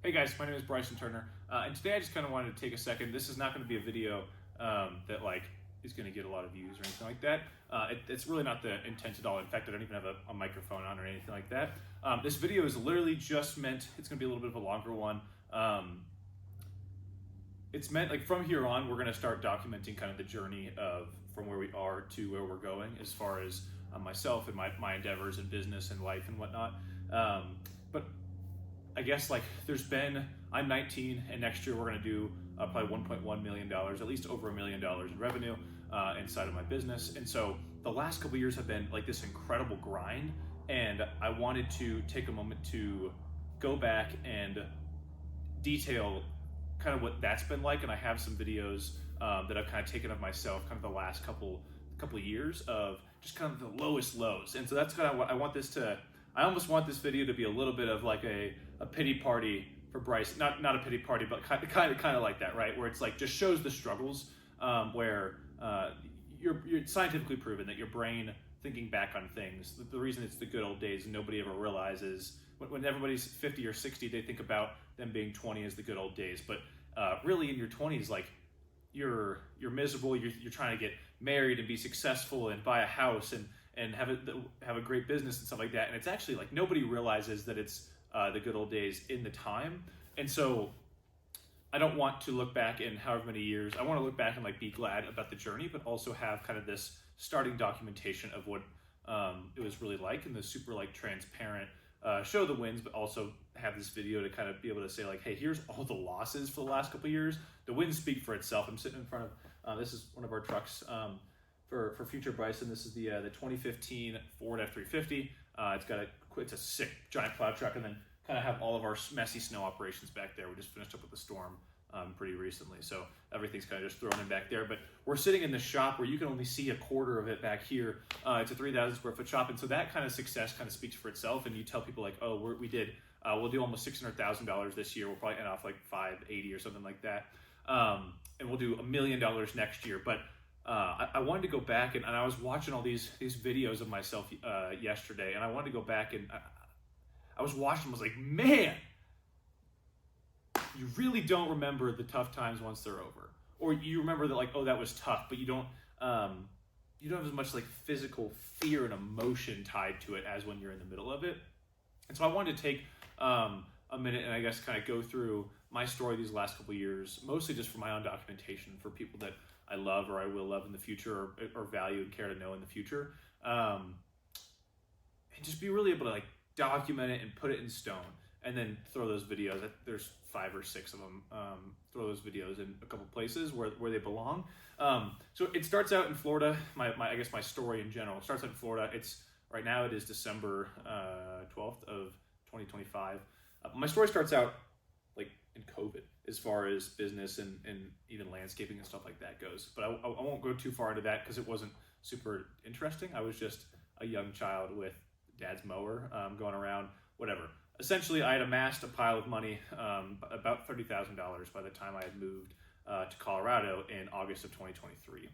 Hey guys, my name is Bryson Turner, and today I just kind of wanted to take a second. This is not going to be a video that like is going to get a lot of views or anything like that. It's really not the intent at all. In fact, I don't even have a microphone on or anything like that. This video is literally just meant, it's going to be a little bit of a longer one. It's meant like from here on, we're going to start documenting kind of the journey of from where we are to where we're going as far as myself and my endeavors in business and life and whatnot. But I guess like I'm 19 and next year we're going to do probably $1.1 million, at least over $1 million in revenue inside of my business. And so the last couple of years have been like this incredible grind, and I wanted to take a moment to go back and detail kind of what that's been like. And I have some videos that I've kind of taken of myself kind of the last couple of years of just kind of the lowest lows. And so that's kind of what I want this to, I almost want this video to be a little bit of like a pity party for Bryce. Not a pity party, but kind of like that, right? Where it's like just shows the struggles where you're scientifically proven that your brain thinking back on things, the reason it's the good old days nobody ever realizes, when everybody's 50 or 60, they think about them being 20 as the good old days. But really in your 20s, like you're miserable, you're trying to get married and be successful and buy a house and have a great business and stuff like that. And it's actually like nobody realizes that it's the good old days in the time. And so I don't want to look back in however many years. I want to look back and like be glad about the journey, but also have kind of this starting documentation of what it was really like, and the super like transparent show the wins, but also have this video to kind of be able to say like, hey, here's all the losses for the last couple of years. The wins speak for itself. I'm sitting in front of this is one of our trucks for future Bryson. This is the 2015 Ford F350. It's a sick giant plow truck, and then kind of have all of our messy snow operations back there. We just finished up with the storm pretty recently, so everything's kind of just thrown in back there. But we're sitting in the shop where you can only see a quarter of it back here. It's a 3,000 square foot shop, and so that kind of success kind of speaks for itself. And you tell people like, oh, we'll do almost $600,000 this year. We'll probably end off like 580 or something like that, and we'll do $1 million next year. But I wanted to go back, and I was watching all these videos of myself yesterday, and I wanted to go back, and I was watching them. I was like, man, you really don't remember the tough times once they're over, or you remember that like, oh, that was tough, but you don't have as much like physical fear and emotion tied to it as when you're in the middle of it. And so I wanted to take a minute and I guess kind of go through my story these last couple of years, mostly just for my own documentation for people that I love or I will love in the future, or value and care to know in the future, and just be really able to like document it and put it in stone, and then throw those videos. There's 5 or 6 of them. Throw those videos in a couple places where they belong. So it starts out in Florida. I guess my story in general starts out in Florida. Right now it is December 12th of 2025. My story starts out like in COVID, as far as business and even landscaping and stuff like that goes. But I won't go too far into that because it wasn't super interesting. I was just a young child with dad's mower going around, whatever. Essentially, I had amassed a pile of money, about $30,000 by the time I had moved to Colorado in August of 2023.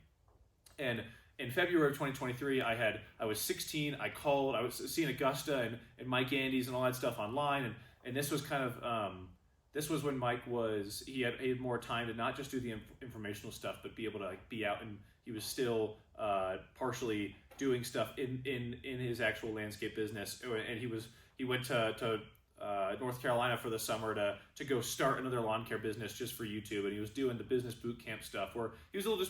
And in February of 2023, I was 16. I was seeing Augusta and Mike Andes and all that stuff online, and this was kind of this was when Mike he had more time to not just do the informational stuff, but be able to like be out, and he was still partially doing stuff in his actual landscape business. And he went to North Carolina for the summer to go start another lawn care business just for YouTube, and he was doing the business boot camp stuff where he was a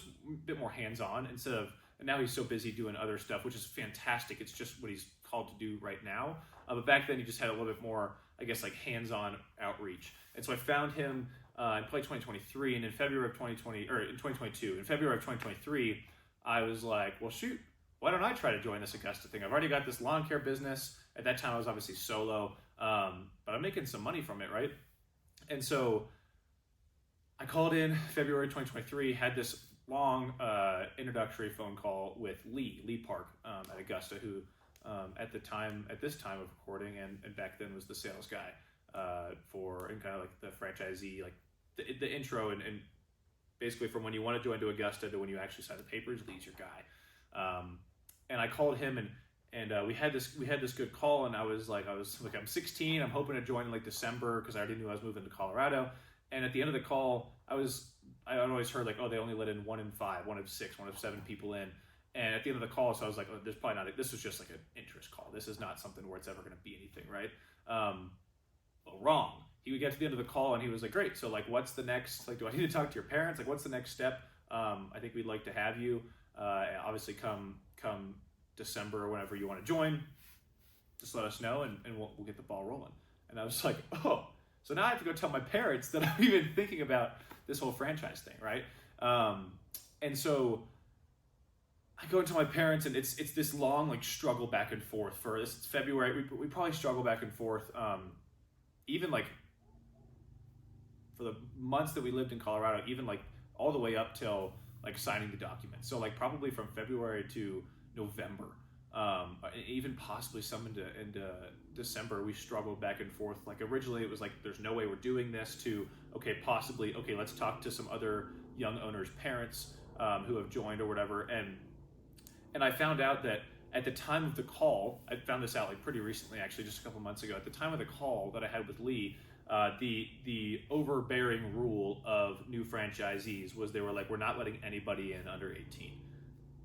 bit more hands-on and now he's so busy doing other stuff, which is fantastic. It's just what he's called to do right now. But back then he just had a little bit more, I guess, like hands-on outreach. And so I found him in probably 2023, and in February of 2022, in February of 2023, I was like, well, shoot, why don't I try to join this Augusta thing? I've already got this lawn care business. At that time, I was obviously solo, but I'm making some money from it, right? And so I called in February 2023, had this long introductory phone call with Lee Park at Augusta, who at this time of recording and back then was the sales guy and kind of like the franchisee, like the intro and basically from when you want to join to Augusta to when you actually sign the papers, Lee's your guy. and I called him, and we had this good call, and I was like, I'm 16, I'm hoping to join in like December because I already knew I was moving to Colorado. And at the end of the call, I always heard like, oh, they only let in 1 in 5, 1 of 6, 1 of 7 people in. And at the end of the call, so I was like, oh, there's probably not. This was just like an interest call. This is not something where it's ever going to be anything, right? Well, wrong. He would get to the end of the call, and he was like, great. So like, what's the next? Like, do I need to talk to your parents? Like, what's the next step? I think we'd like to have you. Obviously, come December or whenever you want to join, just let us know, and we'll get the ball rolling. And I was like, oh, so now I have to go tell my parents that I'm even thinking about this whole franchise thing, right? And so I go into my parents, and it's this long like struggle back and forth. For this February, we probably struggle back and forth, even like for the months that we lived in Colorado, even like all the way up till like signing the documents. So like probably from February to November, even possibly some into December, we struggled back and forth. Like originally it was like, there's no way we're doing this, to okay, possibly, okay, let's talk to some other young owners' parents who have joined or whatever. And I found out that at the time of the call, I found this out like pretty recently, actually, just a couple months ago. At the time of the call that I had with Lee, the overbearing rule of new franchisees was they were like, we're not letting anybody in under 18,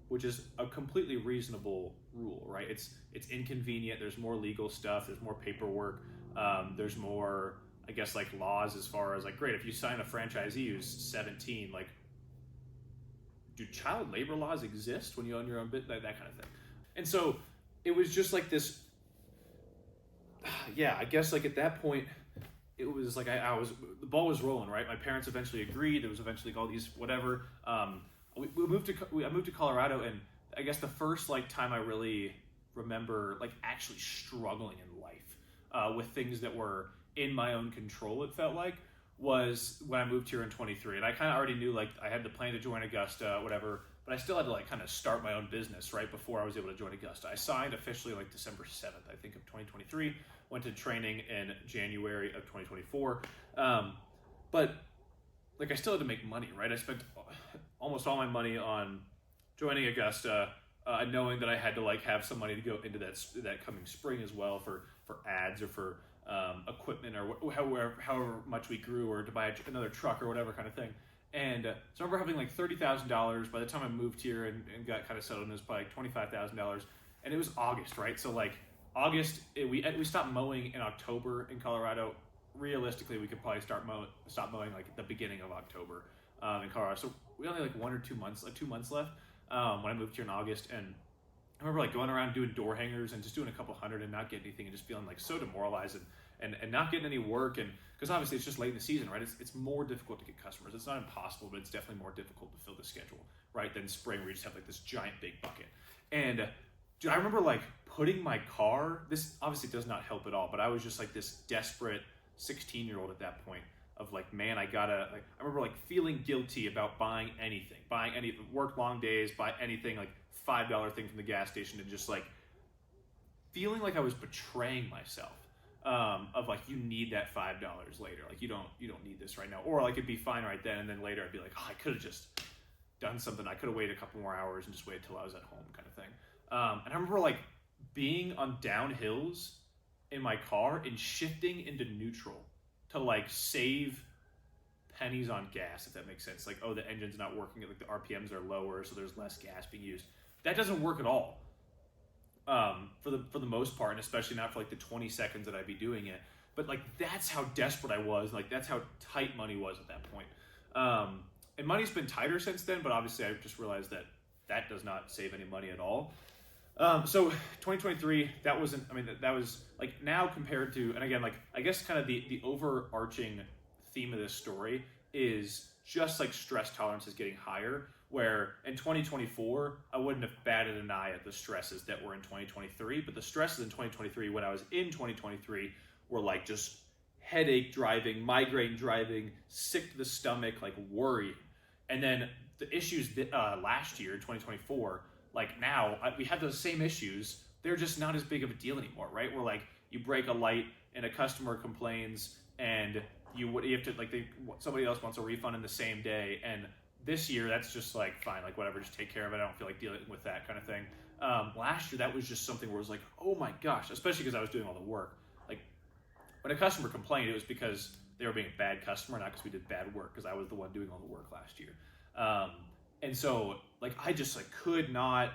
which is a completely reasonable rule, right? It's inconvenient. There's more legal stuff. There's more paperwork. There's more, I guess, like laws as far as like, great, if you sign a franchisee who's 17, like, do child labor laws exist when you own your own bit? That kind of thing. And so it was just like this, yeah, I guess like at that point, it was like the ball was rolling, right? My parents eventually agreed. There was eventually all these whatever. I moved to Colorado, and I guess the first like time I really remember like actually struggling in life with things that were in my own control, it felt like, was when I moved here in 23. And I kind of already knew like I had the plan to join Augusta, whatever, but I still had to like kind of start my own business right before I was able to join Augusta. I signed officially like December 7th, I think, of 2023. Went to training in January of 2024. But like I still had to make money, right? I spent almost all my money on joining Augusta, knowing that I had to like have some money to go into that coming spring as well for ads or for equipment or however much we grew, or to buy another truck or whatever kind of thing. And so I remember having like $30,000 by the time I moved here and got kind of settled. And it was probably like $25,000, and it was August, right? So like August, we stopped mowing in October in Colorado. Realistically, we could probably stop mowing like at the beginning of October in Colorado. So we only like 1 or 2 months, like 2 months left when I moved here in August. And I remember like going around doing door hangers and just doing a couple hundred and not getting anything, and just feeling like so demoralized and not getting any work. And because obviously it's just late in the season, right? It's more difficult to get customers. It's not impossible, but it's definitely more difficult to fill the schedule, right? Than spring, where you just have like this giant big bucket. And dude, I remember like putting my car, this obviously does not help at all, but I was just like this desperate 16-year-old at that point of like, man, I remember like feeling guilty about buying anything, work long days, buy anything, like $5 thing from the gas station, and just like feeling like I was betraying myself. Of like, you need that $5 later. Like you don't need this right now. Or like it'd be fine right then, and then later I'd be like, oh, I could have just done something. I could have waited a couple more hours and just waited till I was at home, kind of thing. And I remember like being on downhills in my car and shifting into neutral to like save pennies on gas, if that makes sense. Like, oh, the engine's not working, like the RPMs are lower, so there's less gas being used. That doesn't work at all. For the most part, and especially not for like the 20 seconds that I'd be doing it. But like, that's how desperate I was. Like, that's how tight money was at that point. And money's been tighter since then, but obviously I just realized that does not save any money at all. So 2023, that was like, now compared to, and again, like, I guess kind of the overarching theme of this story is just like stress tolerance is getting higher, where in 2024, I wouldn't have batted an eye at the stresses that were in 2023, but the stresses in 2023, when I was in 2023, were like just headache driving, migraine driving, sick to the stomach, like worry. And then the issues that, last year, 2024, like now, we have those same issues. They're just not as big of a deal anymore, right? Where like you break a light and a customer complains, and you have to, like, somebody else wants a refund in the same day, and this year, that's just like, fine, like whatever, just take care of it. I don't feel like dealing with that kind of thing. Last year, that was just something where it was like, oh my gosh, especially because I was doing all the work. Like when a customer complained, it was because they were being a bad customer, not because we did bad work, because I was the one doing all the work last year. And so like, I just like could not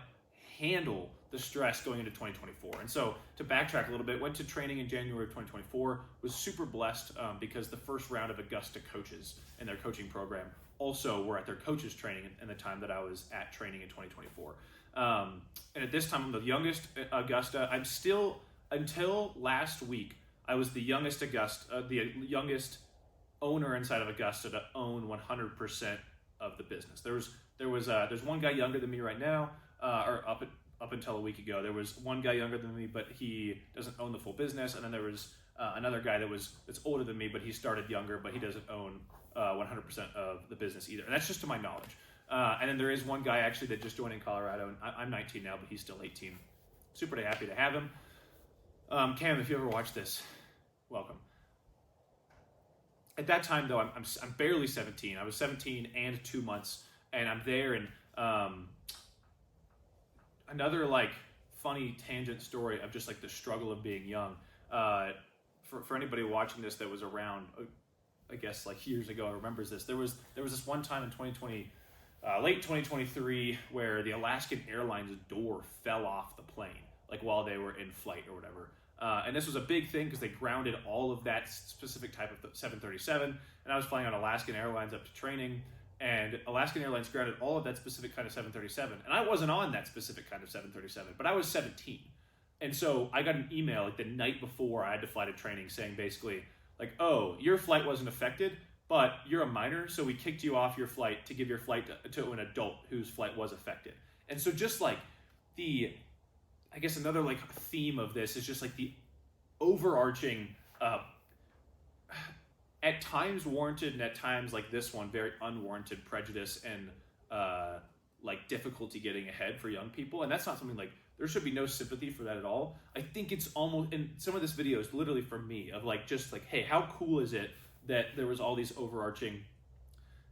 handle the stress going into 2024. And so to backtrack a little bit, went to training in January of 2024, was super blessed because the first round of Augusta coaches in their coaching program also were at their coaches training in the time that I was at training in 2024. And at this time, I'm the youngest Augusta. I'm still, until last week, I was the youngest the youngest owner inside of Augusta to own 100% of the business. There's one guy younger than me right now, or up until a week ago. There was one guy younger than me, but he doesn't own the full business. And then there was another guy that's older than me, but he started younger, but he doesn't own 100% of the business either. And that's just to my knowledge. And then there is one guy actually that just joined in Colorado, and I'm 19 now, but he's still 18. Super happy to have him. Cam, if you ever watch this, welcome. At that time, though, I'm barely 17. I was 17 and 2 months, and I'm there, and another like funny tangent story of just like the struggle of being young. For anybody watching this that was around, I guess like years ago, remembers this. There was this one time in 2020, late 2023, where the Alaskan Airlines door fell off the plane, like while they were in flight or whatever. And this was a big thing because they grounded all of that specific type of 737. And I was flying on Alaskan Airlines up to training, and Alaskan Airlines grounded all of that specific kind of 737. And I wasn't on that specific kind of 737, but I was 17. And so I got an email like the night before I had to fly to training saying basically like, oh, your flight wasn't affected, but you're a minor, so we kicked you off your flight to give your flight to an adult whose flight was affected. And so just like I guess another like theme of this is just like the overarching, at times warranted and at times like this one, very unwarranted prejudice and like difficulty getting ahead for young people. And that's not something like, there should be no sympathy for that at all. I think it's almost, and some of this video is literally for me of like, just like, hey, how cool is it that there was all these overarching,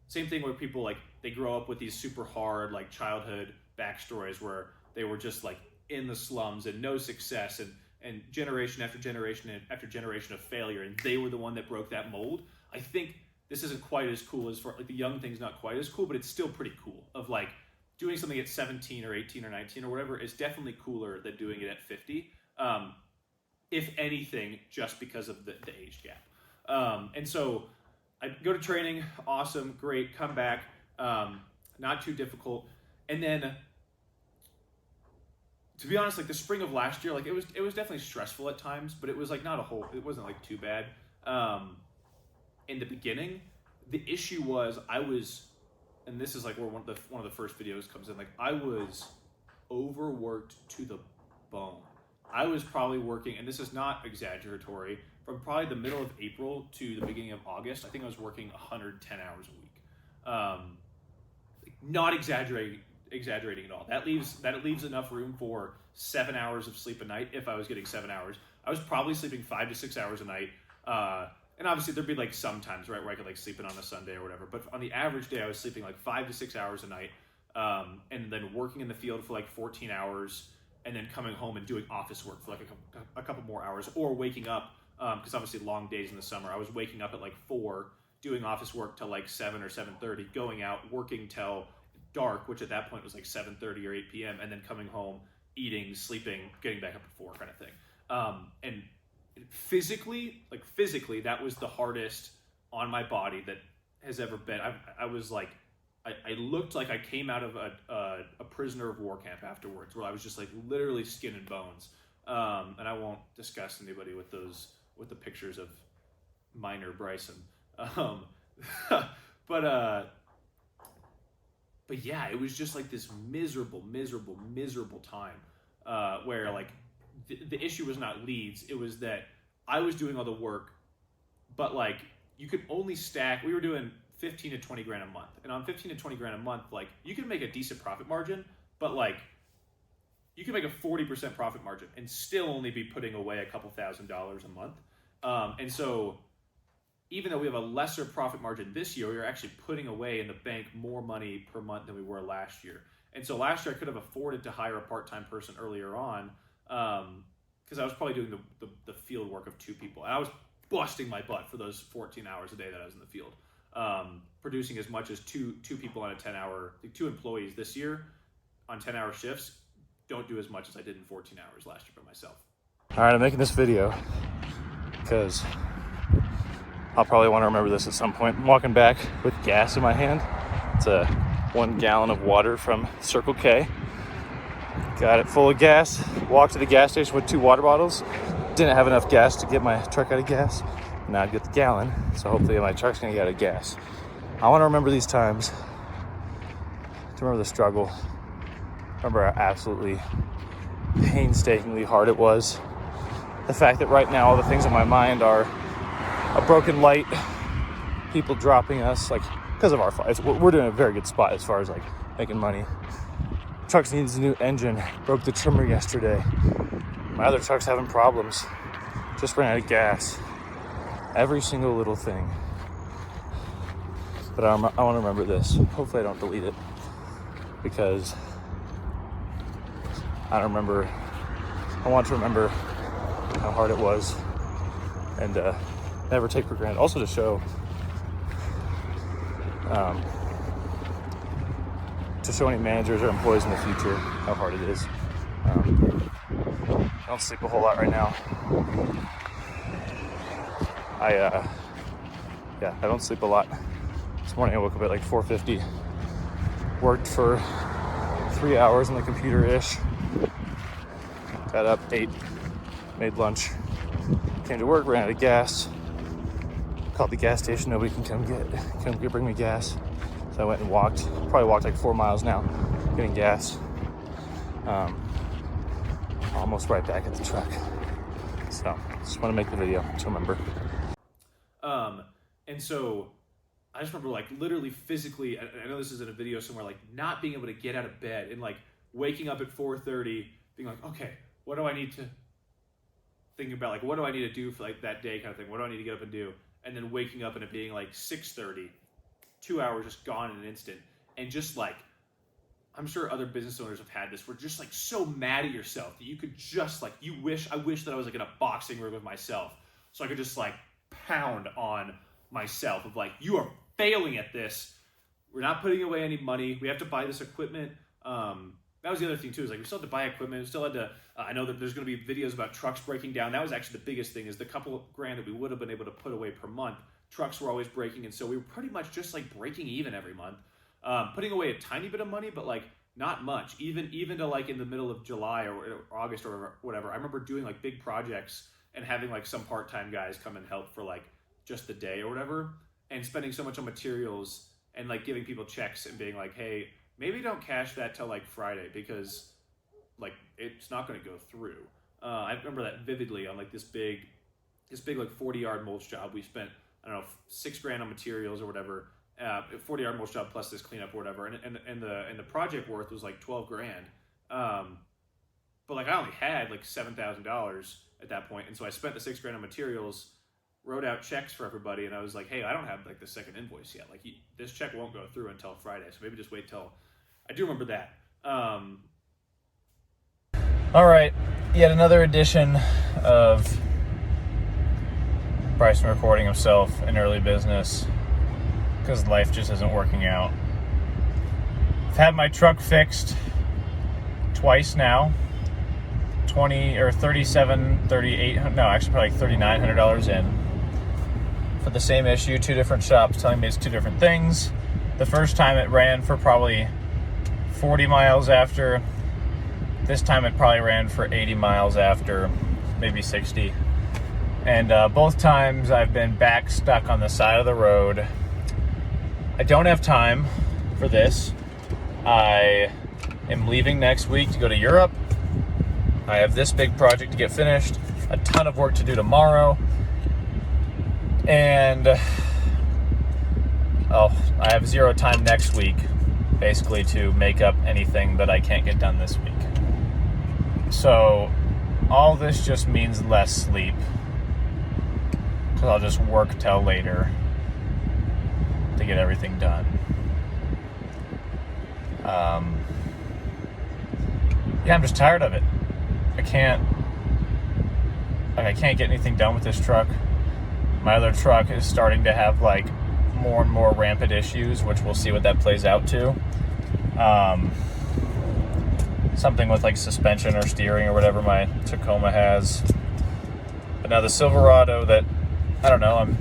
same thing where people like, they grow up with these super hard like childhood backstories where they were just like in the slums and no success and generation after generation after generation of failure, and they were the one that broke that mold. I think this isn't quite as cool as for like the young thing's not quite as cool, but it's still pretty cool of like doing something at 17 or 18 or 19 or whatever is definitely cooler than doing it at 50. If anything, just because of the age gap. And so I go to training, awesome, great, come back, not too difficult. And then to be honest, like the spring of last year, like it was definitely stressful at times, but it was like it wasn't like too bad. In the beginning, the issue was and this is like where one of the first videos comes in, like I was overworked to the bone. I was probably working, and this is not exaggeratory, from probably the middle of April to the beginning of August, I think I was working 110 hours a week. Not exaggerating at all. That leaves enough room for 7 hours of sleep a night if I was getting 7 hours. I was probably sleeping 5 to 6 hours a night. And obviously there'd be like some times, right, where I could like sleep in on a Sunday or whatever. But on the average day, I was sleeping like 5 to 6 hours a night, and then working in the field for like 14 hours, and then coming home and doing office work for like a couple more hours, or waking up, because obviously long days in the summer. I was waking up at like 4, doing office work till like 7 or 7:30, going out, working till dark, which at that point was like 7:30 or 8 p.m., and then coming home, eating, sleeping, getting back up at 4 kind of thing. And physically, that was the hardest on my body that has ever been. I was like, I looked like I came out of a prisoner of war camp afterwards, where I was just like literally skin and bones. And I won't discuss anybody with the pictures of minor Bryson. But yeah, it was just like this miserable time, where like the issue was not leads. It was that I was doing all the work, but like you could only stack, we were doing 15 to 20 grand a month. And on 15 to 20 grand a month, like you can make a decent profit margin, but like you can make a 40% profit margin and still only be putting away a couple $1,000s a month. And so even though we have a lesser profit margin this year, we are actually putting away in the bank more money per month than we were last year. And so last year I could have afforded to hire a part-time person earlier on, because I was probably doing the field work of 2 people. And I was busting my butt for those 14 hours a day that I was in the field, producing as much as two people on a 10-hour, 2 employees this year on 10-hour shifts don't do as much as I did in 14 hours last year by myself. All right, I'm making this video because I'll probably want to remember this at some point. I'm walking back with gas in my hand. It's a 1 gallon of water from Circle K. Got it full of gas. Walked to the gas station with 2 water bottles. Didn't have enough gas to get my truck out of gas. Now I've got the gallon, so hopefully my truck's gonna get out of gas. I want to remember these times, to remember the struggle. Remember how absolutely painstakingly hard it was. The fact that right now all the things in my mind are a broken light, people dropping us, like, because of our fights. We're doing a very good spot as far as like making money. Truck needs a new engine. Broke the trimmer yesterday. My other truck's having problems. Just ran out of gas. Every single little thing. But I want to remember this. Hopefully I don't delete it, because I want to remember how hard it was, and never take for granted. Also to show any managers or employees in the future how hard it is. I don't sleep a whole lot right now. I don't sleep a lot. This morning I woke up at like 4:50. Worked for 3 hours on the computer-ish. Got up, ate, made lunch. Came to work, ran out of gas. Called the gas station, nobody can come bring me gas. So I went and walked, probably walked like 4 miles now, getting gas. Almost right back at the truck. So, just want to make the video to remember. And so, I just remember like literally physically, I know this is in a video somewhere, like not being able to get out of bed and like waking up at 4:30, being like, okay, what do I need to think about? Like, what do I need to do for like that day kind of thing? What do I need to get up and do? And then waking up and it being like 6:30, 2 hours just gone in an instant. And just like, I'm sure other business owners have had this, where just like so mad at yourself that you could just like, I wish that I was like in a boxing ring with myself. So I could just like pound on myself of like, you are failing at this. We're not putting away any money. We have to buy this equipment. That was the other thing too, is like we still had to buy equipment. We still had to, I know that there's going to be videos about trucks breaking down. That was actually the biggest thing, is the couple of grand that we would have been able to put away per month. Trucks were always breaking. And so we were pretty much just like breaking even every month. Putting away a tiny bit of money, but like not much, even to like in the middle of July or August or whatever. I remember doing like big projects and having like some part-time guys come and help for like just the day or whatever, and spending so much on materials and like giving people checks and being like, hey, maybe don't cash that till like Friday, because like it's not going to go through. I remember that vividly on like this big like 40-yard mulch job. We spent, I don't know, $6 grand on materials or whatever. 40-yard mulch job plus this cleanup or whatever, and the project worth was like 12 grand. But like I only had like $7,000 at that point, and so I spent the $6 grand on materials, wrote out checks for everybody, and I was like, hey, I don't have like the second invoice yet. Like this check won't go through until Friday, so maybe just wait till. I do remember that. All right, yet another edition of Bryson recording himself in early business, because life just isn't working out. I've had my truck fixed twice now. $38, no, actually probably $3,900 in for the same issue. 2 different shops telling me it's 2 different things. The first time it ran for probably 40 miles after. This time it probably ran for 80 miles after, maybe 60. And both times I've been back stuck on the side of the road. I don't have time for this. I am leaving next week to go to Europe. I have this big project to get finished, a ton of work to do tomorrow, and I have 0 time next week, basically, to make up anything that I can't get done this week. So all this just means less sleep. because I'll just work till later to get everything done. I'm just tired of it. I can't get anything done with this truck. My other truck is starting to have like more and more rampant issues, which we'll see what that plays out to. Something with like suspension or steering or whatever my Tacoma has. But now the Silverado that, I don't know, I'm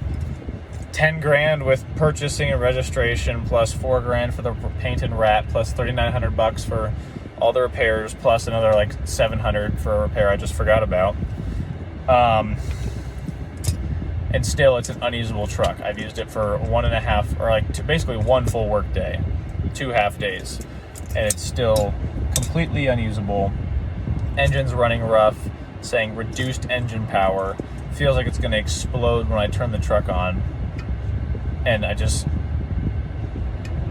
$10,000 with purchasing and registration, plus $4,000 for the paint and wrap, plus $3,900 for all the repairs, plus another like $700 for a repair I just forgot about. And still, it's an unusable truck. I've used it for 1.5, or like basically one full work day, 2 half days, and it's still completely unusable. Engine's running rough, saying reduced engine power. Feels like it's going to explode when I turn the truck on. And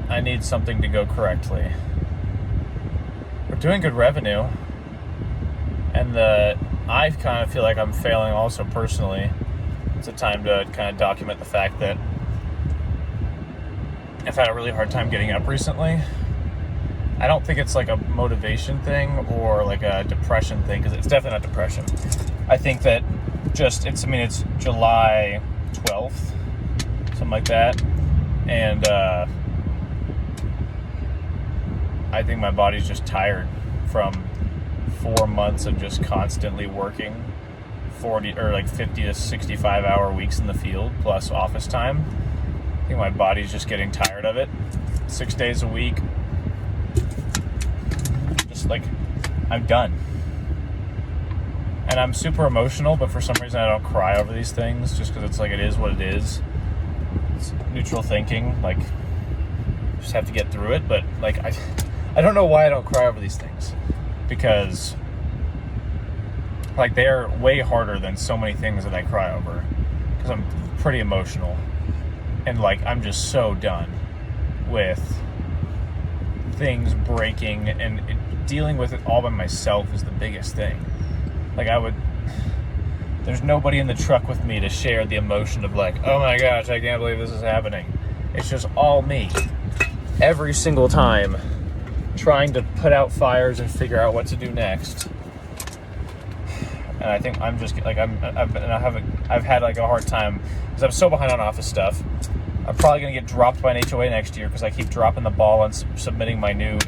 I need something to go correctly. We're doing good revenue, and I kind of feel like I'm failing also personally. It's a time to kind of document the fact that I've had a really hard time getting up recently. I don't think it's like a motivation thing or like a depression thing, because it's definitely not depression. I think that it's July 12th, something like that. And I think my body's just tired from 4 months of just constantly working 50 to 65 hour weeks in the field plus office time. I think my body's just getting tired of it. 6 days a week. Just like, I'm done. And I'm super emotional, but for some reason I don't cry over these things, just because it's like, it is what it is. It's neutral thinking, like, just have to get through it. But like, I don't know why I don't cry over these things, because like, they're way harder than so many things that I cry over, because I'm pretty emotional, and like, I'm just so done with things breaking, and dealing with it all by myself is the biggest thing. Like, there's nobody in the truck with me to share the emotion of like, oh my gosh, I can't believe this is happening. It's just all me. Every single time, trying to put out fires and figure out what to do next. And I think I'm just like, I've had like a hard time because I'm so behind on office stuff. I'm probably gonna get dropped by an HOA next year because I keep dropping the ball on submitting my new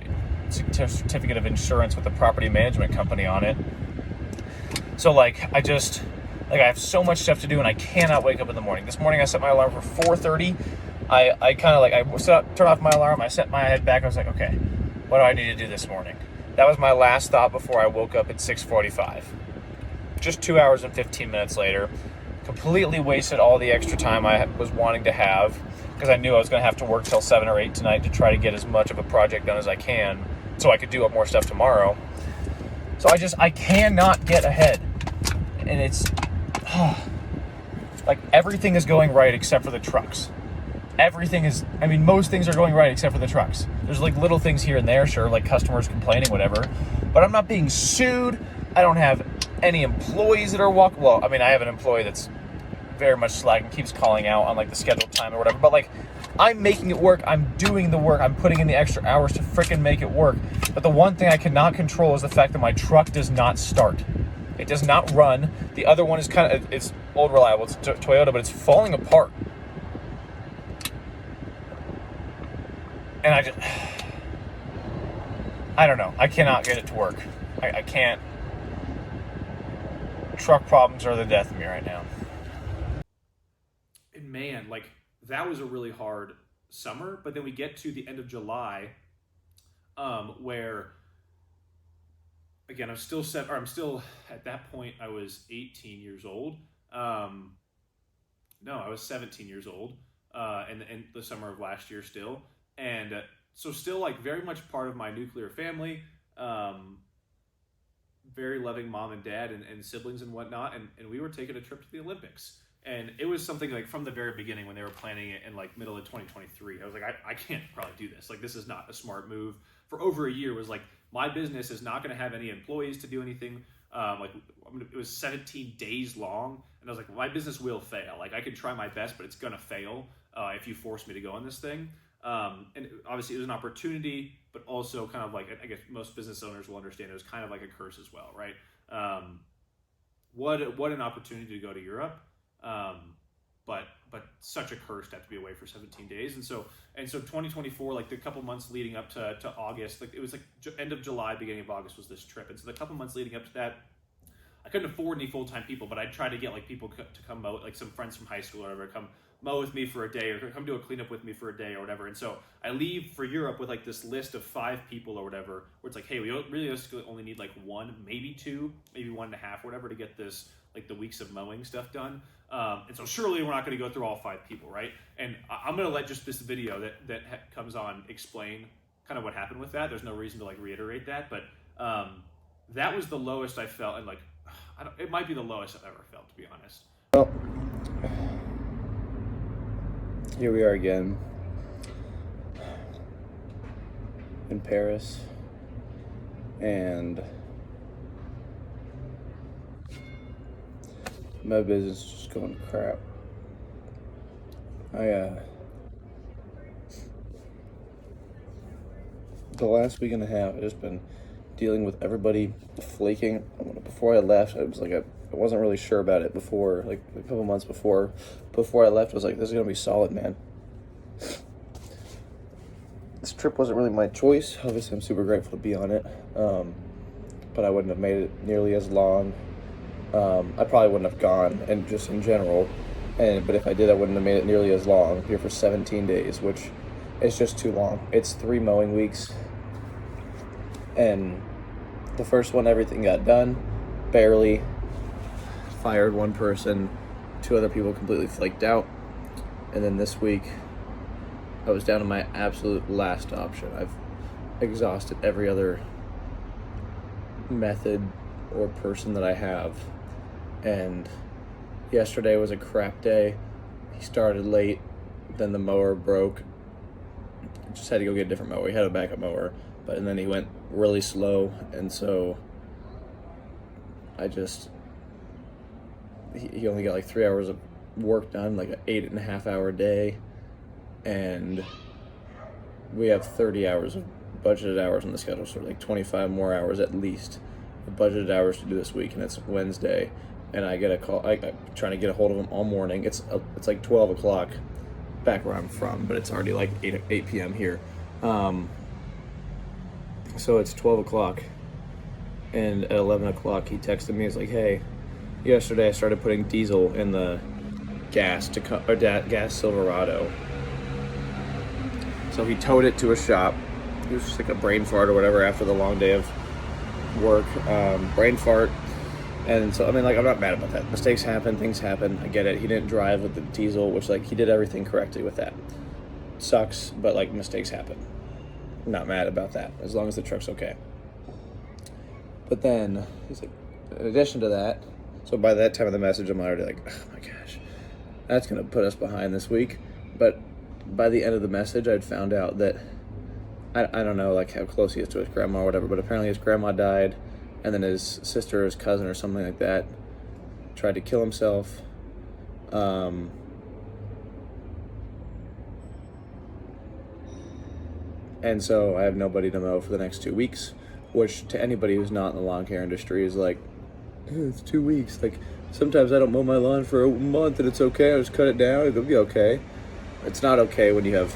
certificate of insurance with the property management company on it. So like, I have so much stuff to do, and I cannot wake up in the morning. This morning I set my alarm for 4:30. I turned off my alarm. I set my head back. I was like, okay, what do I need to do this morning? That was my last thought before I woke up at 6:45. Just 2 hours and 15 minutes later, completely wasted all the extra time I was wanting to have, because I knew I was going to have to work till 7 or 8 tonight to try to get as much of a project done as I can, so I could do up more stuff tomorrow. So I cannot get ahead. And it's, like, everything is going right except for the trucks. Most things are going right except for the trucks. There's like little things here and there, sure, like customers complaining, whatever, but I'm not being sued. I don't have any employees that are I have an employee that's very much slacking, keeps calling out on like the scheduled time or whatever, but like, I'm making it work. I'm doing the work. I'm putting in the extra hours to frickin' make it work. But the one thing I cannot control is the fact that my truck does not start. It does not run. The other one is it's old reliable. It's Toyota, but it's falling apart. And I don't know. I cannot get it to work. I can't. Truck problems are the death of me right now. And man, like, that was a really hard summer, but then we get to the end of July, where, again, I'm still at that point, I was 18 years old. No, I was 17 years old, in the summer of last year still. And so still, like, very much part of my nuclear family, very loving mom and dad and siblings and whatnot. And we were taking a trip to the Olympics. And it was something like from the very beginning when they were planning it in like middle of 2023, I was like, I can't probably do this. Like, this is not a smart move. For over a year, was like, my business is not going to have any employees to do anything It was 17 days long, and I was like, my business will fail. Like I can try my best, but it's gonna fail if you force me to go on this thing. And obviously it was an opportunity, but also kind of like, I guess most business owners will understand it was kind of like a curse as well, right? What an opportunity to go to Europe, but such a curse to have to be away for 17 days. And so 2024, like the couple months leading up to August, like it was like end of July, beginning of August was this trip. And so the couple months leading up to that, I couldn't afford any full-time people, but I'd try to get like people to come mow, like some friends from high school or whatever, come mow with me for a day or come do a cleanup with me for a day or whatever. And so I leave for Europe with like this list of 5 people or whatever, where it's like, hey, we realistically only need like 1, maybe 2, maybe 1.5, whatever, to get this, like the weeks of mowing stuff done. And so surely we're not going to go through all 5 people, right? And I'm going to let just this video that comes on explain kind of what happened with that. There's no reason to like reiterate that, but that was the lowest I felt, and like, it might be the lowest I've ever felt, to be honest. Well, here we are again in Paris, and my business is just going to crap. The last week and a half, I've just been dealing with everybody flaking. Before I left, I was like, I wasn't really sure about it before, like a couple months before I left. I was like, this is gonna be solid, man. This trip wasn't really my choice. Obviously, I'm super grateful to be on it, but I wouldn't have made it nearly as long. I probably wouldn't have gone, and just in general. But if I did, I wouldn't have made it nearly as long. I'm here for 17 days, which is just too long. It's 3 mowing weeks. And the first one, everything got done, barely. Fired 1 person, 2 other people completely flaked out. And then this week, I was down to my absolute last option. I've exhausted every other method or person that I have. And yesterday was a crap day. He started late, then the mower broke. Just had to go get a different mower. He had a backup mower. And then he went really slow, and so he only got like 3 hours of work done, like an 8.5-hour day, and we have 30 hours of budgeted hours on the schedule, so like 25 more hours at least of budgeted hours to do this week, and it's Wednesday, and I get a call. I'm trying to get a hold of him all morning. It's like 12 o'clock back where I'm from, but it's already like 8 p.m. here. So it's 12 o'clock, and at 11 o'clock he texted me. He's like, hey, yesterday I started putting diesel in the gas Silverado. So he towed it to a shop. It was just like a brain fart or whatever after the long day of work. Brain fart. And so, I mean, like, I'm not mad about that. Mistakes happen, things happen. I get it. He didn't drive with the diesel, which, like, he did everything correctly with that. Sucks, but, like, mistakes happen. I'm not mad about that, as long as the truck's okay. But then, he's like, in addition to that, so by that time of the message, I'm already like, oh my gosh, that's going to put us behind this week. But by the end of the message, I'd found out that, I don't know, like, how close he is to his grandma or whatever, but apparently his grandma died, and then his sister or his cousin or something like that tried to kill himself. And so I have nobody to mow for the next 2 weeks, which to anybody who's not in the lawn care industry is like, it's 2 weeks. Like, sometimes I don't mow my lawn for a month and it's okay. I just cut it down. It'll be okay. It's not okay when you have,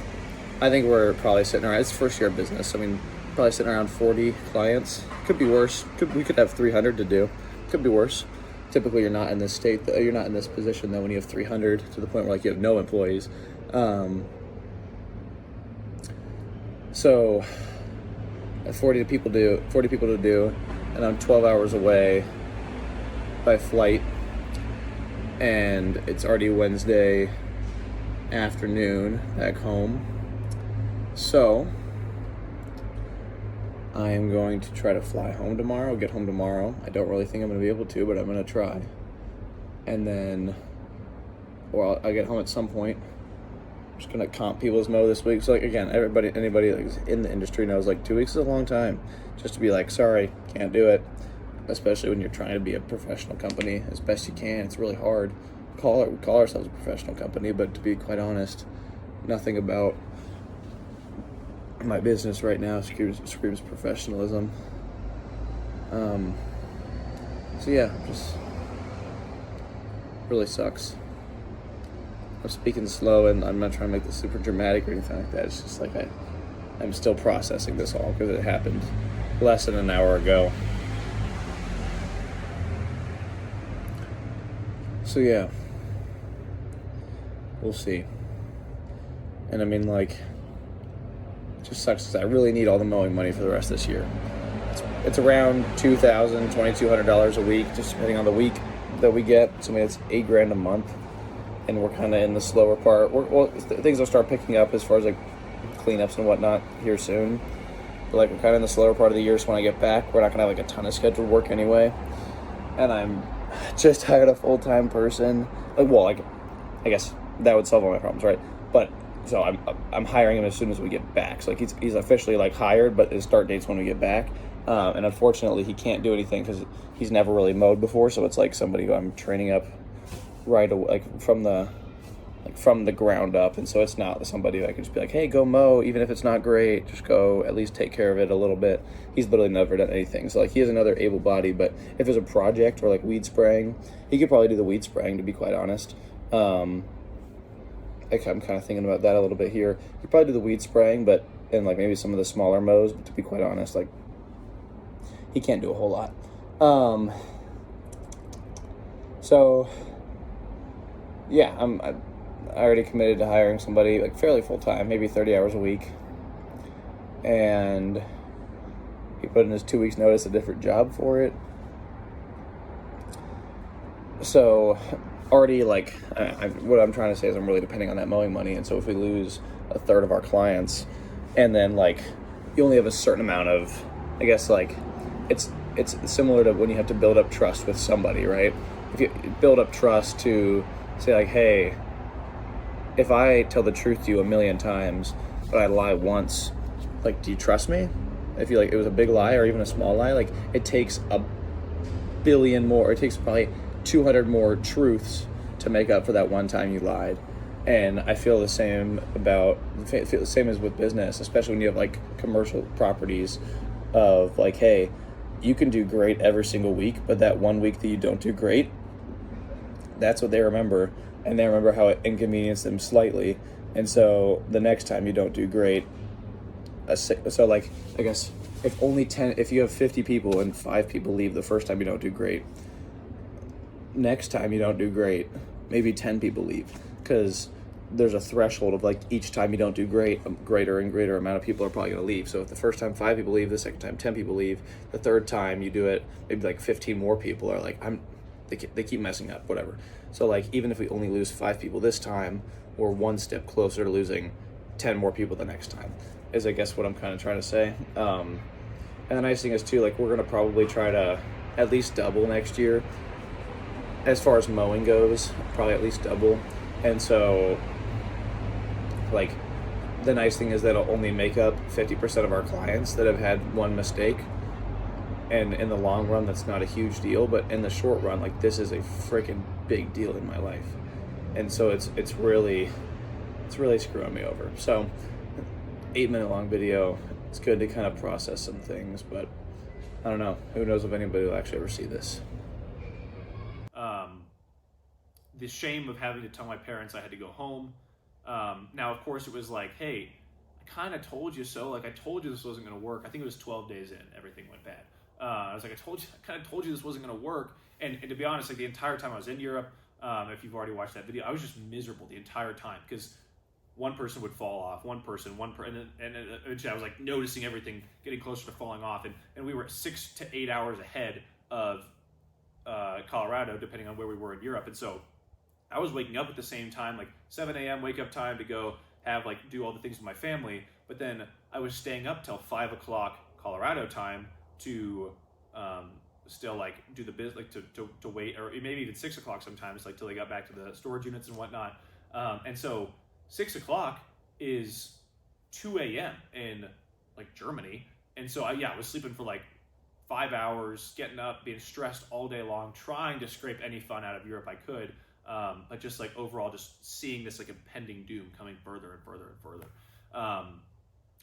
I think we're probably sitting around, it's first year of business. I mean, probably sitting around 40 clients. Could be worse. We could have 300 to do. Could be worse. Typically, you're not in this state, you're not in this position though when you have 300 to the point where like you have no employees. So 40 people to do, and I'm 12 hours away by flight, and it's already Wednesday afternoon back home. So I am going to try to fly home tomorrow, get home tomorrow. I don't really think I'm going to be able to, but I'm going to try. And then, or I'll get home at some point. I'm just going to comp people's mow this week. So, like, again, anybody that's in the industry knows, like, 2 weeks is a long time just to be like, sorry, can't do it. especially when you're trying to be a professional company as best you can. It's really hard. We call ourselves a professional company, but to be quite honest, nothing about my business right now screams professionalism. So yeah, just really sucks. I'm speaking slow, and I'm not trying to make this super dramatic or anything like that. It's just like I'm still processing this all because it happened less than an hour ago. So yeah, we'll see. And I mean, like, it just sucks because I really need all the mowing money for the rest of this year. It's around $2,000, $2,200 a week, just depending on the week that we get. So I mean, it's $8,000 a month, and we're kind of in the slower part. Things will start picking up as far as like cleanups and whatnot here soon. But like, we're kind of in the slower part of the year, so when I get back, we're not gonna have like a ton of scheduled work anyway. And I'm just hired a full-time person. Like, I guess that would solve all my problems, right? But so I'm hiring him as soon as we get back. So like, he's officially like hired, but his start date's when we get back. And unfortunately, he can't do anything because he's never really mowed before. So it's like somebody who I'm training up right away, like from the ground up. And so it's not somebody that I can just be like, hey, go mow, even if it's not great, just go at least take care of it a little bit. He's literally never done anything. So like, he is another able body, but if there's a project or like weed spraying, he could probably do the weed spraying, to be quite honest. I'm kind of thinking about that a little bit here. He could probably do the weed spraying, and like maybe some of the smaller mows, but to be quite honest, like, he can't do a whole lot. So yeah, I already committed to hiring somebody like fairly full time, maybe 30 hours a week, and he put in his 2 weeks notice, a different job for it. So already, like, what I'm trying to say is I'm really depending on that mowing money. And so if we lose a third of our clients, and then like you only have a certain amount of, I guess, like, it's similar to when you have to build up trust with somebody, right? If you build up trust to say like, hey, if I tell the truth to you 1,000,000 times, but I lie once, like, do you trust me? If you like, it was a big lie or even a small lie, like, it takes 1,000,000,000 more. It takes probably 200 more truths to make up for that one time you lied. And I feel the same as with business, especially when you have like commercial properties of like, hey, you can do great every single week, but that one week that you don't do great, that's what they remember. And they remember how it inconvenienced them slightly. And so the next time you don't do great, so like, I guess if you have 50 people and 5 people leave the first time you don't do great, next time you don't do great, maybe 10 people leave, because there's a threshold of like, each time you don't do great, a greater and greater amount of people are probably going to leave. So if the first time 5 people leave, the second time 10 people leave, the third time you do it, maybe like 15 more people are like, they keep messing up, whatever. So like, even if we only lose 5 people this time, we're one step closer to losing 10 more people the next time, is I guess what I'm kind of trying to say. And the nice thing is too, like, we're going to probably try to at least double next year as far as mowing goes, probably at least double. And so like, the nice thing is that it'll only make up 50% of our clients that have had one mistake. And in the long run, that's not a huge deal, but in the short run, like, this is a freaking big deal in my life. And so it's really screwing me over. So 8-minute long video. It's good to kind of process some things, but I don't know. Who knows if anybody will actually ever see this. The shame of having to tell my parents I had to go home. Now, of course, it was like, hey, I kind of told you so. Like, I told you this wasn't going to work. I think it was 12 days in, everything went bad. I was like, I kind of told you this wasn't going to work. And to be honest, like, the entire time I was in Europe, if you've already watched that video, I was just miserable the entire time because one person would fall off, and eventually I was like noticing everything getting closer to falling off. And we were 6 to 8 hours ahead of Colorado, depending on where we were in Europe. And so I was waking up at the same time, like 7 a.m. wake up time to go do all the things with my family. But then I was staying up till 5 o'clock Colorado time to still like do the biz, like to wait, or maybe even 6 o'clock sometimes, like till they got back to the storage units and whatnot. And so 6 o'clock is 2 a.m. in like Germany. And so I was sleeping for like 5 hours, getting up, being stressed all day long, trying to scrape any fun out of Europe I could, but just like overall just seeing this like impending doom coming further and further and further.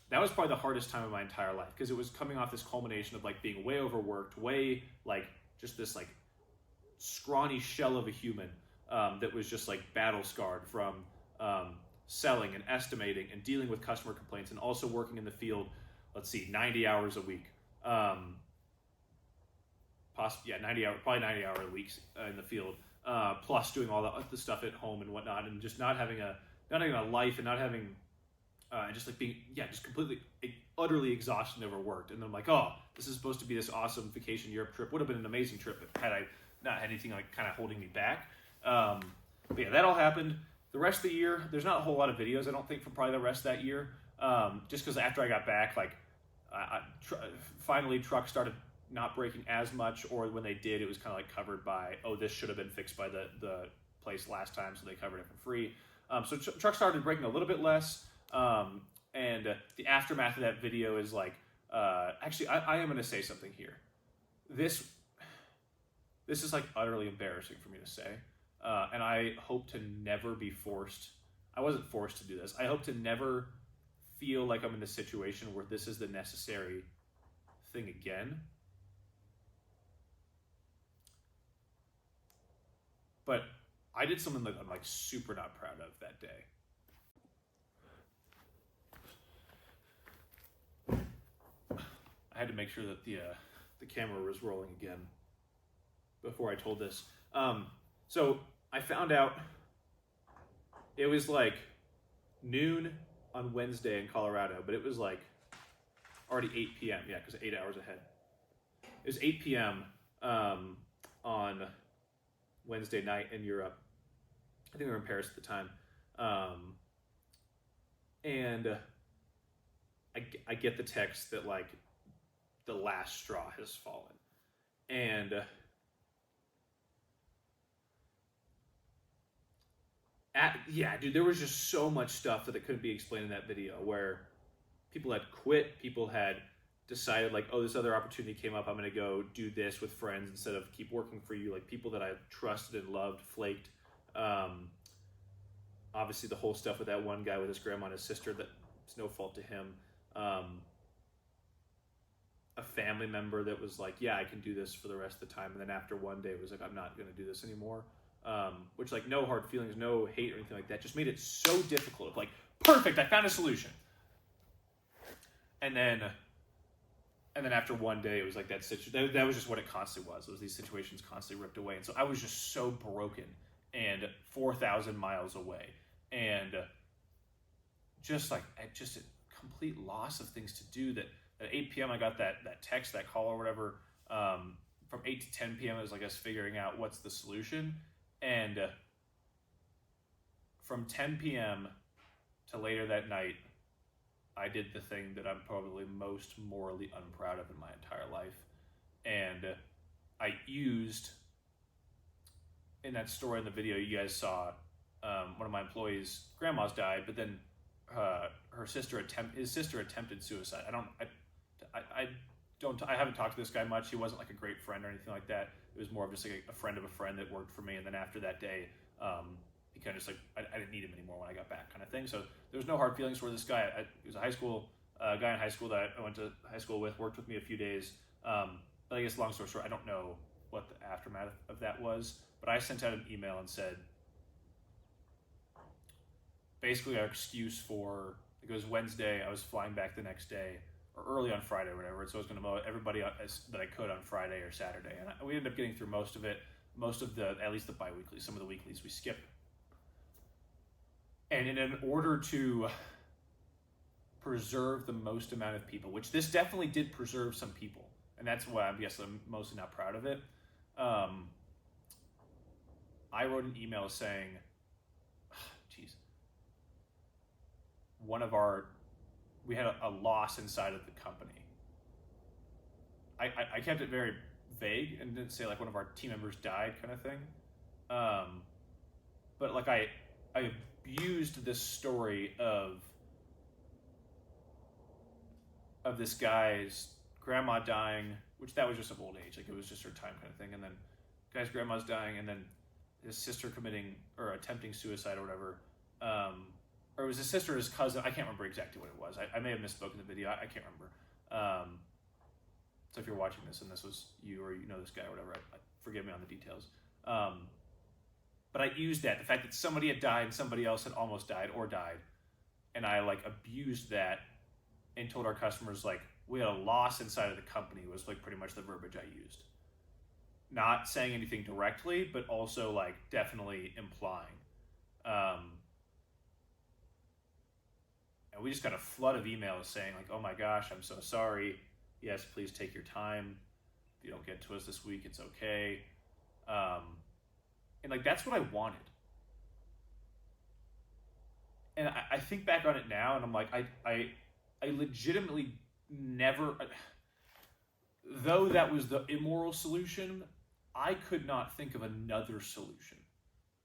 That was probably the hardest time of my entire life, because it was coming off this culmination of like being way overworked, way like just this like scrawny shell of a human that was just like battle scarred from selling and estimating and dealing with customer complaints, and also working in the field, 90 hours a week. 90 hours, probably 90 hour weeks in the field, plus doing all the stuff at home and whatnot, and just not having a life, and not having just like being just completely utterly exhausted and overworked. And then I'm like, oh, this is supposed to be this awesome vacation Europe trip. Would have been an amazing trip had I not had anything like kind of holding me back. But yeah, that all happened. The rest of the year, there's not a whole lot of videos, I don't think, for probably the rest of that year. Just because after I got back, like finally trucks started not breaking as much, or when they did, it was kind of like covered by, oh, this should have been fixed by the place last time, so they covered it for free. So trucks started breaking a little bit less. And the aftermath of that video is like, actually, I am going to say something here. This is like utterly embarrassing for me to say. And I hope to never be forced. I wasn't forced to do this. I hope to never feel like I'm in a situation where this is the necessary thing again. But I did something that I'm like super not proud of that day. I had to make sure that the camera was rolling again before I told this. So I found out it was like noon on Wednesday in Colorado, but it was like already 8 p.m. Yeah, because 8 hours ahead. It was 8 p.m. On Wednesday night in Europe. I think we were in Paris at the time. And I get the text that like the last straw has fallen. And dude, there was just so much stuff that couldn't be explained in that video, where people had quit, people had decided like, oh, this other opportunity came up, I'm going to go do this with friends instead of keep working for you. Like people that I trusted and loved flaked. Obviously the whole stuff with that one guy with his grandma and his sister, that it's no fault to him. A family member that was like, yeah, I can do this for the rest of the time. And then after one day it was like, I'm not going to do this anymore. Which like no hard feelings, no hate or anything like that. Just made it so difficult. Like, perfect, I found a solution. And then after one day, it was like that was just what it constantly was. It was these situations constantly ripped away. And so I was just so broken and 4,000 miles away. And just like, just a complete loss of things to do. That at 8 p.m. I got that text, that call or whatever. From 8 to 10 p.m. it was like us figuring out what's the solution. And from 10 p.m. to later that night, I did the thing that I'm probably most morally unproud of in my entire life. And I used, in that story in the video you guys saw, one of my employees' grandma's died, but then his sister attempted suicide. I haven't talked to this guy much. He wasn't like a great friend or anything like that. It was more of just like a friend of a friend that worked for me. And then after that day, he kind of just like, I didn't need him anymore when I got back, kind of thing. So there was no hard feelings for this guy. He was a high school guy in high school that I went to high school with, worked with me a few days. But I guess long story short, I don't know what the aftermath of that was, but I sent out an email and said, basically our excuse for, it was Wednesday, I was flying back the next day, or early on Friday or whatever, so I was going to mow everybody that I could on Friday or Saturday. And we ended up getting through most of it, at least the bi-weekly, some of the weeklies we skipped. And in order to preserve the most amount of people, which this definitely did preserve some people, and that's why I'm mostly not proud of it, I wrote an email saying, we had a loss inside of the company. I kept it very vague and didn't say like one of our team members died kind of thing. But like I abused this story of this guy's grandma dying, which that was just of old age. Like, it was just her time kind of thing. And then guy's grandma's dying, and then his sister committing or attempting suicide or whatever. Or it was his sister or his cousin. I can't remember exactly what it was. I may have misspoken in the video. I can't remember. So if you're watching this and this was you or you know this guy or whatever, forgive me on the details. But I used that, the fact that somebody had died and somebody else had almost died or died. And I like abused that and told our customers like we had a loss inside of the company was like pretty much the verbiage I used. Not saying anything directly, but also like definitely implying. And we just got a flood of emails saying like, oh my gosh, I'm so sorry. Yes, please take your time. If you don't get to us this week, it's okay. And like, that's what I wanted. And I think back on it now and I'm like, I legitimately never, though that was the immoral solution, I could not think of another solution.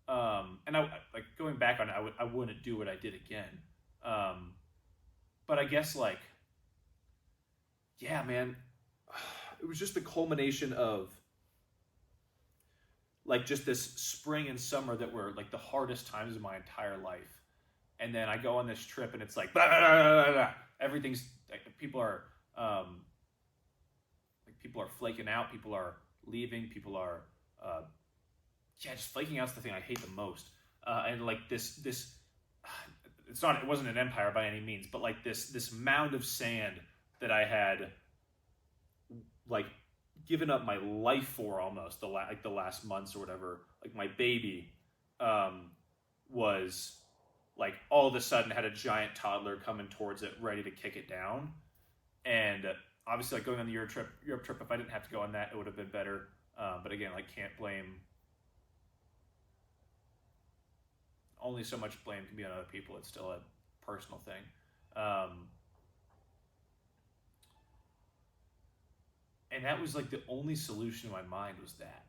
And I like going back on it, I wouldn't do what I did again. But I guess like, yeah, man, it was just the culmination of like just this spring and summer that were like the hardest times of my entire life. And then I go on this trip and it's like, blah, blah, blah, blah, blah. Everything's like people are flaking out. People are leaving. People are, just flaking out's the thing I hate the most. And like this, it wasn't an empire by any means, but like this mound of sand that I had like given up my life for almost the last months or whatever, like my baby, was like all of a sudden had a giant toddler coming towards it, ready to kick it down. And obviously like going on the Europe trip, if I didn't have to go on that, it would have been better. But again, like can't blame, only so much blame can be on other people. It's still a personal thing. And that was like the only solution in my mind was that.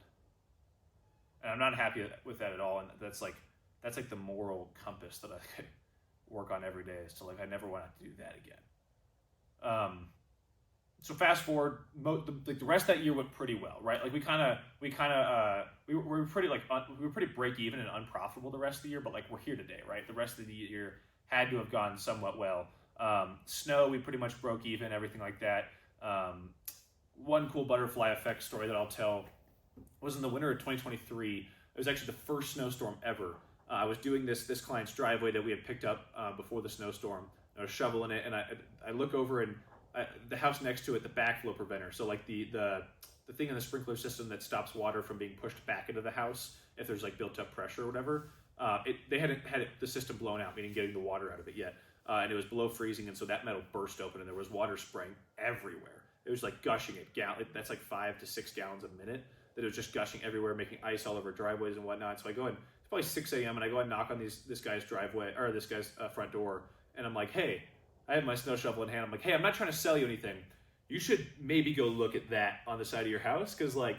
And I'm not happy with that at all. And that's like the moral compass that I could work on every day is to like, I never want to do that again. So fast forward, the rest of that year went pretty well, right? Like we were pretty break even and unprofitable the rest of the year, but like we're here today, right? The rest of the year had to have gone somewhat well. Snow, we pretty much broke even, everything like that. One cool butterfly effect story that I'll tell was in the winter of 2023. It was actually the first snowstorm ever. I was doing this client's driveway that we had picked up before the snowstorm. I was shoveling it, and I look over and the house next to it, the backflow preventer. So like the thing in the sprinkler system that stops water from being pushed back into the house if there's like built up pressure or whatever. They hadn't had the system blown out, meaning getting the water out of it yet. And it was below freezing, and so that metal burst open, and there was water spraying everywhere. It was like gushing that's like 5 to 6 gallons a minute that it was just gushing everywhere, making ice all over driveways and whatnot. So I go in, it's probably 6 a.m. and I go and knock on this guy's driveway or this guy's front door. And I'm like, hey, I have my snow shovel in hand. I'm like, hey, I'm not trying to sell you anything. You should maybe go look at that on the side of your house. Cause like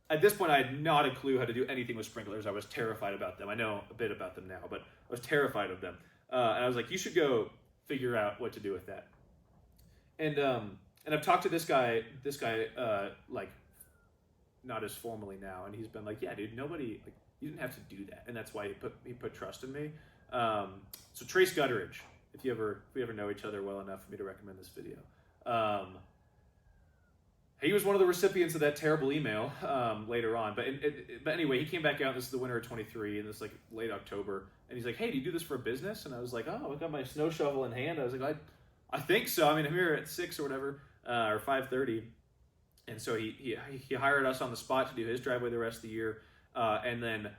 at this point I had not a clue how to do anything with sprinklers. I was terrified about them. I know a bit about them now, but I was terrified of them. And I was like, you should go figure out what to do with that. And I've talked to this guy, like not as formally now, and he's been like, yeah, dude, nobody, like, you didn't have to do that, and that's why he put trust in me. So Trace Gutteridge, if we ever know each other well enough for me to recommend this video, he was one of the recipients of that terrible email later on. But anyway, he came back out. This is the winter of 23, and this is like late October, and he's like, hey, do you do this for a business? And I was like, oh, I got my snow shovel in hand. I was like, I think so. I mean, I'm here at 6 or whatever. Or 5:30, and so he hired us on the spot to do his driveway the rest of the year, and then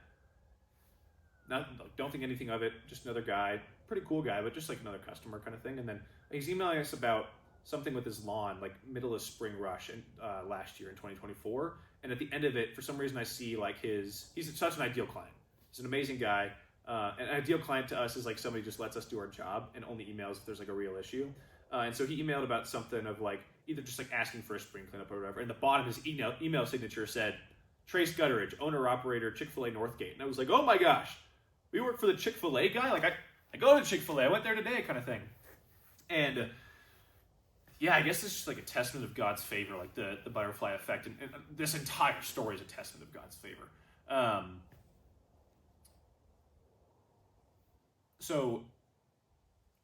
don't think anything of it. Just another guy, pretty cool guy, but just like another customer kind of thing. And then he's emailing us about something with his lawn, like middle of spring rush, and last year in 2024. And at the end of it, for some reason, I see like he's such an ideal client. He's an amazing guy. An ideal client to us is like somebody just lets us do our job and only emails if there's like a real issue. And so he emailed about something of like either just like asking for a spring cleanup or whatever. And the bottom of his email signature said, Trace Gutteridge, owner operator, Chick-fil-A Northgate. And I was like, oh my gosh, we work for the Chick-fil-A guy? Like I go to Chick-fil-A, I went there today kind of thing. And yeah, I guess it's just like a testament of God's favor, like the butterfly effect, and this entire story is a testament of God's favor. So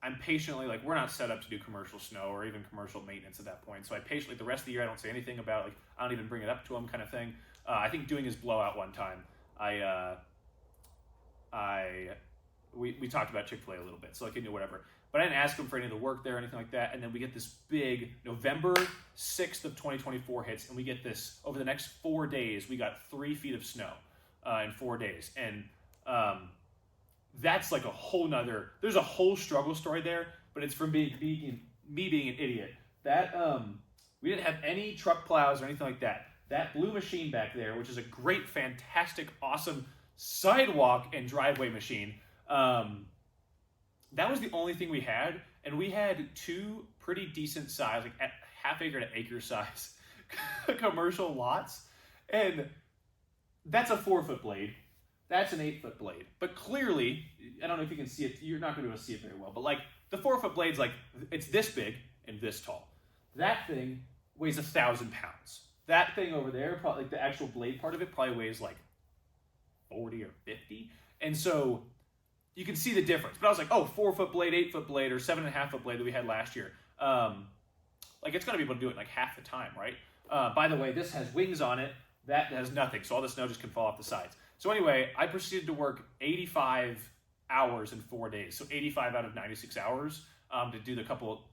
I'm patiently, like, we're not set up to do commercial snow or even commercial maintenance at that point. So I patiently, the rest of the year, I don't say anything about it. Like, I don't even bring it up to him, kind of thing. I think doing his blowout one time, we talked about Chick-fil-A a little bit, so like, he knew whatever. But I didn't ask him for any of the work there or anything like that. And then we get this big November 6th of 2024 hits, and we get this over the next 4 days. We got 3 feet of snow in 4 days, and that's like a whole nother. There's a whole struggle story there, but it's from me being an idiot. That we didn't have any truck plows or anything like that. That blue machine back there, which is a great, fantastic, awesome sidewalk and driveway machine. That was the only thing we had, and we had 2 pretty decent size, like at half acre to acre size commercial lots, and that's a 4-foot blade. That's an 8-foot blade. But clearly, I don't know if you can see it, you're not going to be able to see it very well, but like the 4-foot blade's like, it's this big and this tall. That thing weighs 1,000 pounds. That thing over there, probably like the actual blade part of it probably weighs like 40 or 50. And so you can see the difference. But I was like, oh, 4-foot blade, 8-foot blade, or 7.5-foot blade that we had last year. Like, it's going to be able to do it in like half the time, right? By the way, this has wings on it. That has nothing. So all the snow just can fall off the sides. So anyway, I proceeded to work 85 hours in 4 days. So 85 out of 96 hours to do the couple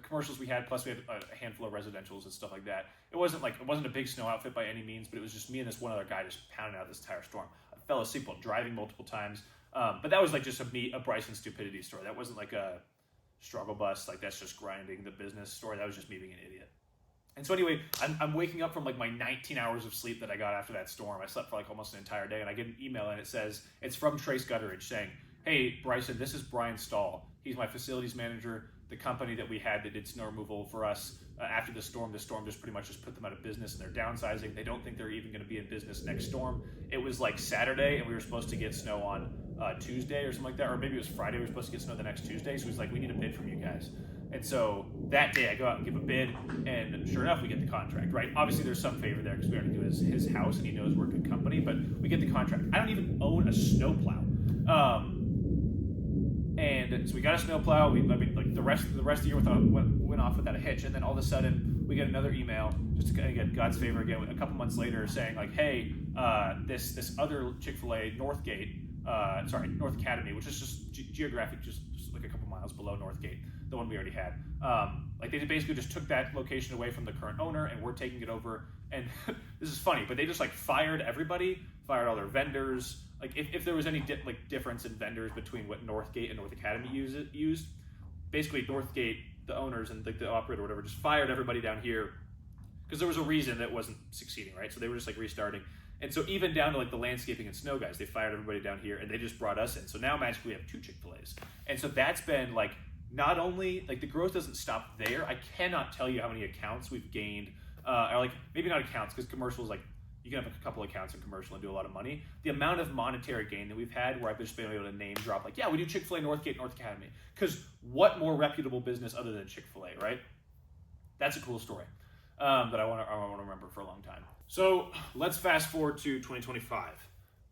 commercials we had. Plus we had a handful of residentials and stuff like that. It wasn't a big snow outfit by any means, but it was just me and this one other guy just pounding out this entire storm. I fell asleep while driving multiple times. But that was like just a Bryson stupidity story. That wasn't like a struggle bus. Like, that's just grinding the business story. That was just me being an idiot. And so anyway, I'm waking up from like my 19 hours of sleep that I got after that storm. I slept for like almost an entire day, and I get an email, and it says, it's from Trace Gutteridge saying, hey, Bryson, this is Brian Stahl. He's my facilities manager. The company that we had that did snow removal for us after the storm just pretty much just put them out of business, and they're downsizing. They don't think they're even going to be in business next storm. It was like Saturday, and we were supposed to get snow on Tuesday or something like that, or maybe it was Friday. We were supposed to get snow the next Tuesday. So he's like, we need a bid from you guys. And so that day I go out and give a bid, and sure enough, we get the contract, right? Obviously there's some favor there because we already do his house, and he knows we're a good company, but we get the contract. I don't even own a snowplow. And so we got a snowplow. The rest of the year went off without a hitch, and then all of a sudden we get another email, just to get God's favor again, a couple months later, saying like, hey, this other Chick-fil-A, North Academy, which is just geographic, just like a couple miles below Northgate, the one we already had. Like, they basically just took that location away from the current owner, and we're taking it over. And this is funny, but they just like fired everybody, fired all their vendors. Like, if there was any difference in vendors between what Northgate and North Academy used, basically Northgate, the owners and the operator or whatever, just fired everybody down here because there was a reason that wasn't succeeding, right? So they were just like restarting. And so even down to like the landscaping and snow guys, they fired everybody down here, and they just brought us in. So now magically we have 2 Chick-fil-A's. And so that's been like, not only like the growth doesn't stop there. I cannot tell you how many accounts we've gained, or like maybe not accounts, because commercials, like, you can have a couple accounts in commercial and do a lot of money. The amount of monetary gain that we've had, where I've just been able to name drop, like, yeah, we do Chick-fil-A, Northgate, North Academy. Because what more reputable business other than Chick-fil-A, right? That's a cool story that I want to remember for a long time. So let's fast forward to 2025,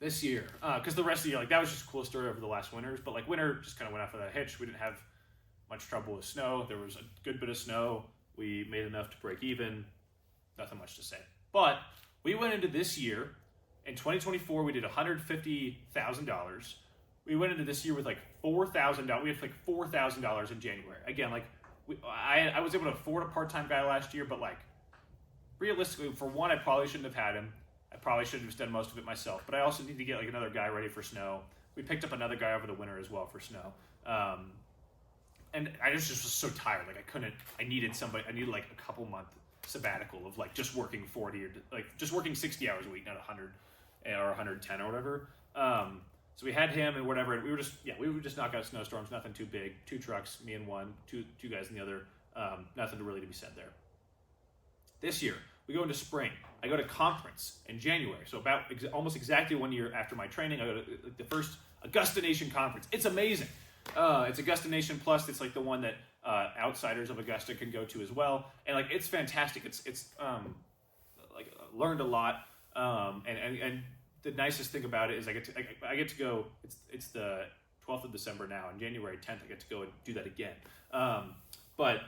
this year, because the rest of the year, like, that was just a cool story over the last winters. But like, winter just kind of went off without a hitch. We didn't have much trouble with snow. There was a good bit of snow. We made enough to break even. Nothing much to say. But we went into this year, in 2024, we did $150,000. We went into this year with like $4,000. We had like $4,000 in January. Again, like, I was able to afford a part-time guy last year, but like, realistically, for one, I probably shouldn't have had him. I probably should have just done most of it myself. But I also need to get like another guy ready for snow. We picked up another guy over the winter as well for snow. And I just was so tired. Like, I needed like a couple month sabbatical of like just working 40 or like just working 60 hours a week, not 100 or 110 or whatever. So we had him and whatever, and we would just knock out snowstorms, nothing too big. 2 trucks, me and one, two guys in the other. Nothing to really to be said there. This year, we go into spring. I go to conference in January, so about almost exactly 1 year after my training. I go to the first Augusta Nation conference. It's amazing. It's Augusta Nation Plus. It's like the one that outsiders of Augusta can go to as well. And like, it's fantastic. It's like learned a lot. And the nicest thing about it is I get to go. It's the 12th of December now, and January 10th I get to go and do that again. But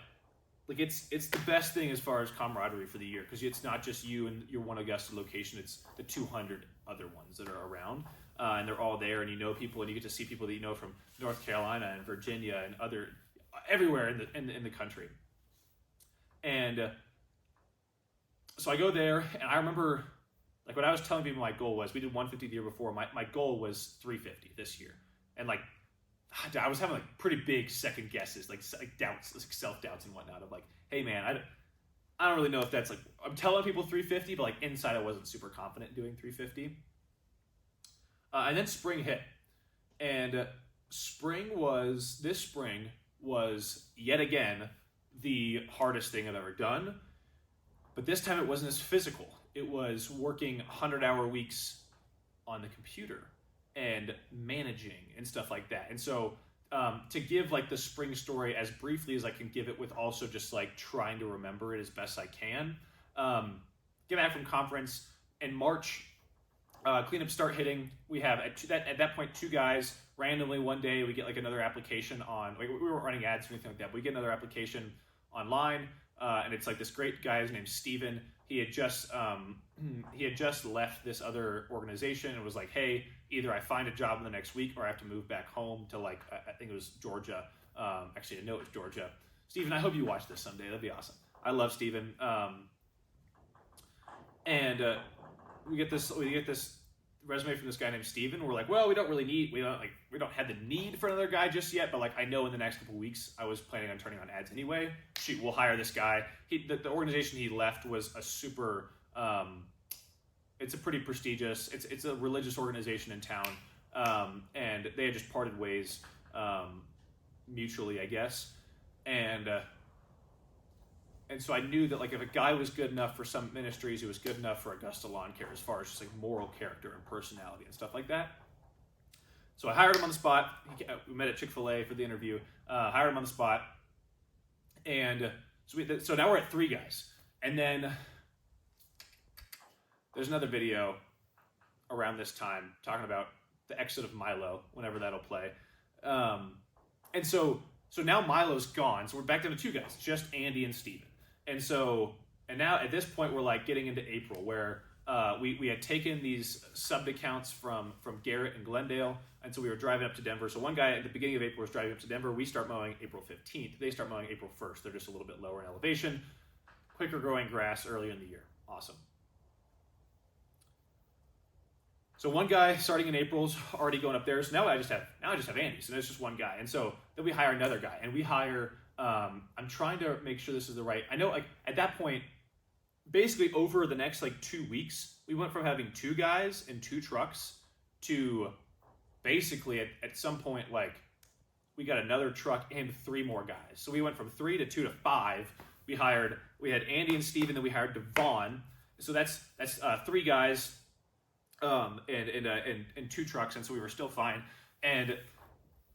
like, it's the best thing as far as camaraderie for the year, because it's not just you and your one Augusta location. It's the 200 other ones that are around, and they're all there, and you know people, and you get to see people that you know from North Carolina and Virginia and everywhere in the country. And so I go there, and I remember, like, what I was telling people my goal was, we did 150 the year before. My goal was 350 this year. And like, I was having like pretty big second guesses, like doubts, like self-doubts and whatnot of like, hey man, I don't really know if that's like, I'm telling people 350, but like inside I wasn't super confident doing 350. And then spring hit. And this spring was yet again the hardest thing I've ever done. But this time it wasn't as physical. It was working 100-hour weeks on the computer and managing and stuff like that. And so to give like the spring story as briefly as I can give it, with also just like trying to remember it as best I can. Get back from conference in March, cleanups start hitting. We have at that point 2 guys. Randomly one day we get like another application on, like, we weren't running ads or anything like that, but we get another application online, and it's like this great guy, his name's Steven. He had just left this other organization and was like, hey, either I find a job in the next week or I have to move back home to, like, I think it was Georgia. Actually, I know it was Georgia. Steven, I hope you watch this someday. That'd be awesome. I love Steven. And we get this resume from this guy named Steven. We're like, well, we don't have the need for another guy just yet, but like, I know in the next couple of weeks I was planning on turning on ads anyway. Shoot, we'll hire this guy. The organization he left was a super it's a pretty prestigious, it's a religious organization in town, and they had just parted ways mutually, I guess. And so I knew that, like, if a guy was good enough for some ministries, he was good enough for Augusta Lawn Care as far as just like moral character and personality and stuff like that. So I hired him on the spot. We met at Chick-fil-A for the interview. Hired him on the spot, and so now we're at 3 guys. And then there's another video around this time talking about the exit of Milo, whenever that'll play. And so now Milo's gone, so we're back down to 2 guys, just Andy and Steven. And now at this point we're like getting into April, where we had taken these subbed accounts from Garrett and Glendale, and so we were driving up to Denver. So one guy at the beginning of April was driving up to Denver. We start mowing April 15th. They start mowing April 1st. They're just a little bit lower in elevation, quicker growing grass early in the year. Awesome. So one guy starting in April's already going up there. So now I just have Andy. So there's just one guy. And so then we hire another guy, and we hire, I'm trying to make sure this is the right, I know, like, at that point, basically over the next like 2 weeks, we went from having 2 guys and 2 trucks to basically at some point, like, we got another truck and 3 more guys. So we went from 3 to 2 to 5. We had Andy and Steven, then we hired Devon. So that's 3 guys, and 2 trucks, and so we were still fine. And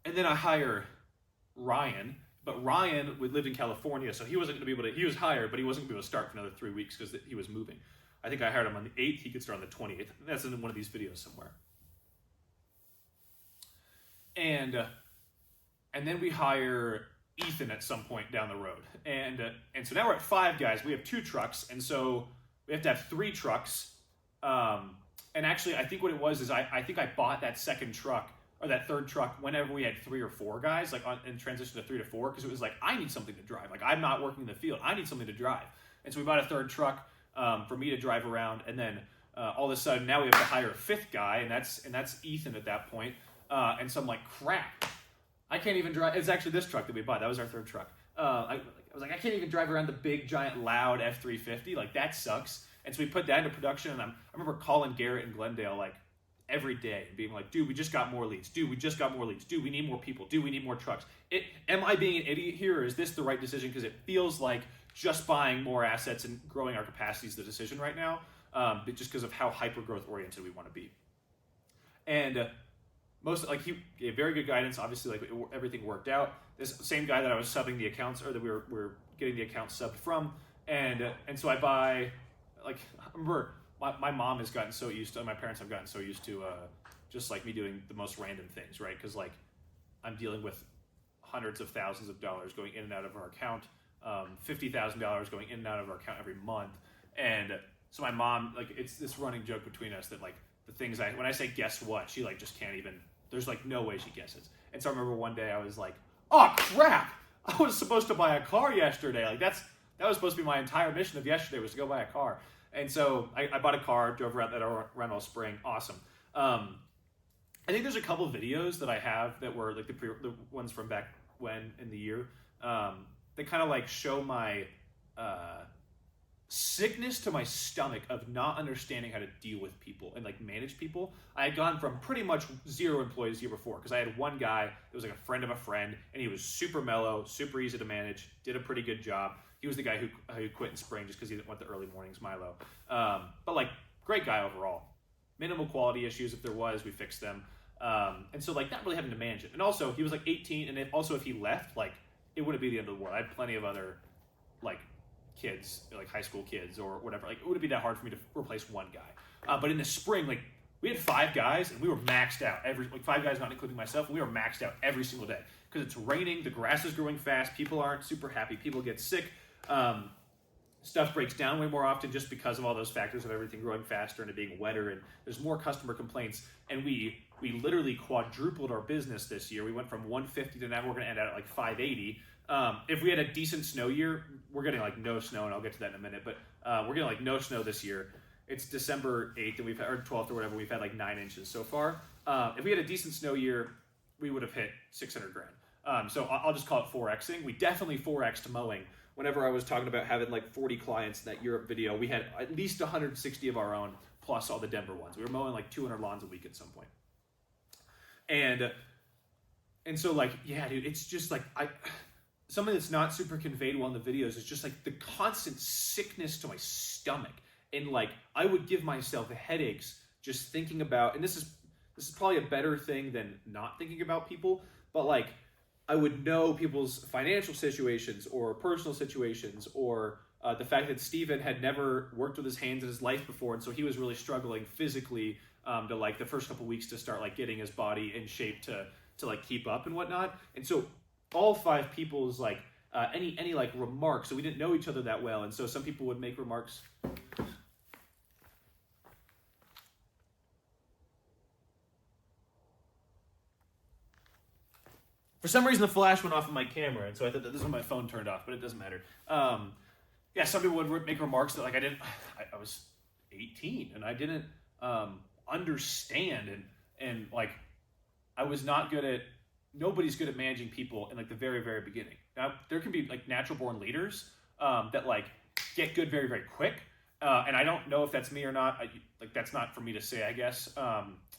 then I hire Ryan, but Ryan lived in California, so he wasn't going to be able to. He was hired, but he wasn't going to be able to start for another 3 weeks because he was moving. I think I hired him on the 8th. He could start on the 28th. That's in one of these videos somewhere. And then we hire Ethan at some point down the road, and so now we're at 5 guys. We have 2 trucks, and so we have to have 3 trucks. And actually, I think what it was is I think I bought that second truck, or that third truck, whenever we had 3 or 4 guys, like in transition to 3 to 4, because it was like, I need something to drive. Like, I'm not working in the field. I need something to drive. And so we bought a 3rd truck for me to drive around. And then all of a sudden, now we have to hire a 5th guy, and that's Ethan at that point. And so I'm like, crap, I can't even drive. It's actually this truck that we bought. That was our 3rd truck. I was like, I can't even drive around the big, giant, loud F-350. Like, that sucks. And so we put that into production, and I remember calling Garrett and Glendale like every day and being like, dude, we just got more leads. Dude, we just got more leads. Dude, we need more people. Dude, we need more trucks. Am I being an idiot here, or is this the right decision? Because it feels like just buying more assets and growing our capacity is the decision right now, just because of how hyper-growth oriented we want to be. And most like he gave very good guidance. Obviously, like everything worked out. This same guy that I was subbing the accounts, or that we were getting the accounts subbed from, and so I buy, like, I remember my mom has gotten so used to, my parents have gotten so used to just like me doing the most random things, right? Because like I'm dealing with hundreds of thousands of dollars going in and out of our account, $50,000 going in and out of our account every month, and so my mom, like, it's this running joke between us that like the things when I say guess what, she like just can't even. There's like no way she guesses. And so I remember one day I was like, oh crap! I was supposed to buy a car yesterday. Like that was supposed to be my entire mission of yesterday, was to go buy a car. And so I bought a car, drove around that Rental Spring. Awesome. I think there's a couple of videos that I have that were like the ones from back when in the year that kind of like show my sickness to my stomach of not understanding how to deal with people and like manage people. I had gone from pretty much 0 employees the year before, because I had one guy that was like a friend of a friend, and he was super mellow, super easy to manage, did a pretty good job. He was the guy who quit in spring just because he didn't want the early mornings Milo. But like, great guy overall. Minimal quality issues, if there was, we fixed them. And so like not really having to manage it. And also he was like 18, and if he left, like it wouldn't be the end of the world. I had plenty of other like kids, like high school kids or whatever. Like it wouldn't be that hard for me to replace one guy. But in the spring, like we had 5 guys and we were maxed out. 5 guys, not including myself, and we were maxed out every single day because it's raining, the grass is growing fast, people aren't super happy, people get sick. Stuff breaks down way more often just because of all those factors of everything growing faster and it being wetter, and there's more customer complaints. And we literally quadrupled our business this year. We went from 150 to now we're going to end out at like 580. If we had a decent snow year, we're getting like no snow, and I'll get to that in a minute, but we're getting like no snow this year. It's December 8th and or 12th or whatever. We've had like 9 inches so far. If we had a decent snow year, we would have hit 600 grand. So I'll just call it 4Xing. We definitely 4X'd mowing. Whenever I was talking about having like 40 clients in that Europe video, we had at least 160 of our own, plus all the Denver ones. We were mowing like 200 lawns a week at some point. And so like, yeah, dude, it's just like, something that's not super conveyed well in the videos is just like the constant sickness to my stomach. And like, I would give myself headaches just thinking about, and this is probably a better thing than not thinking about people, but like, I would know people's financial situations or personal situations, or the fact that Steven had never worked with his hands in his life before, and so he was really struggling physically to like the first couple weeks to start like getting his body in shape to like keep up and whatnot. And so all 5 people's like any like remarks, so we didn't know each other that well, and so some people would make remarks. For some reason, the flash went off of my camera, and so I thought that this is when my phone turned off, but it doesn't matter. Yeah, some people would make remarks that like I was 18 and I didn't understand, and like I was not good at. Nobody's good at managing people in like the very, very beginning. Now there can be like natural born leaders that like get good very, very quick, and I don't know if that's me or not. Like that's not for me to say, I guess.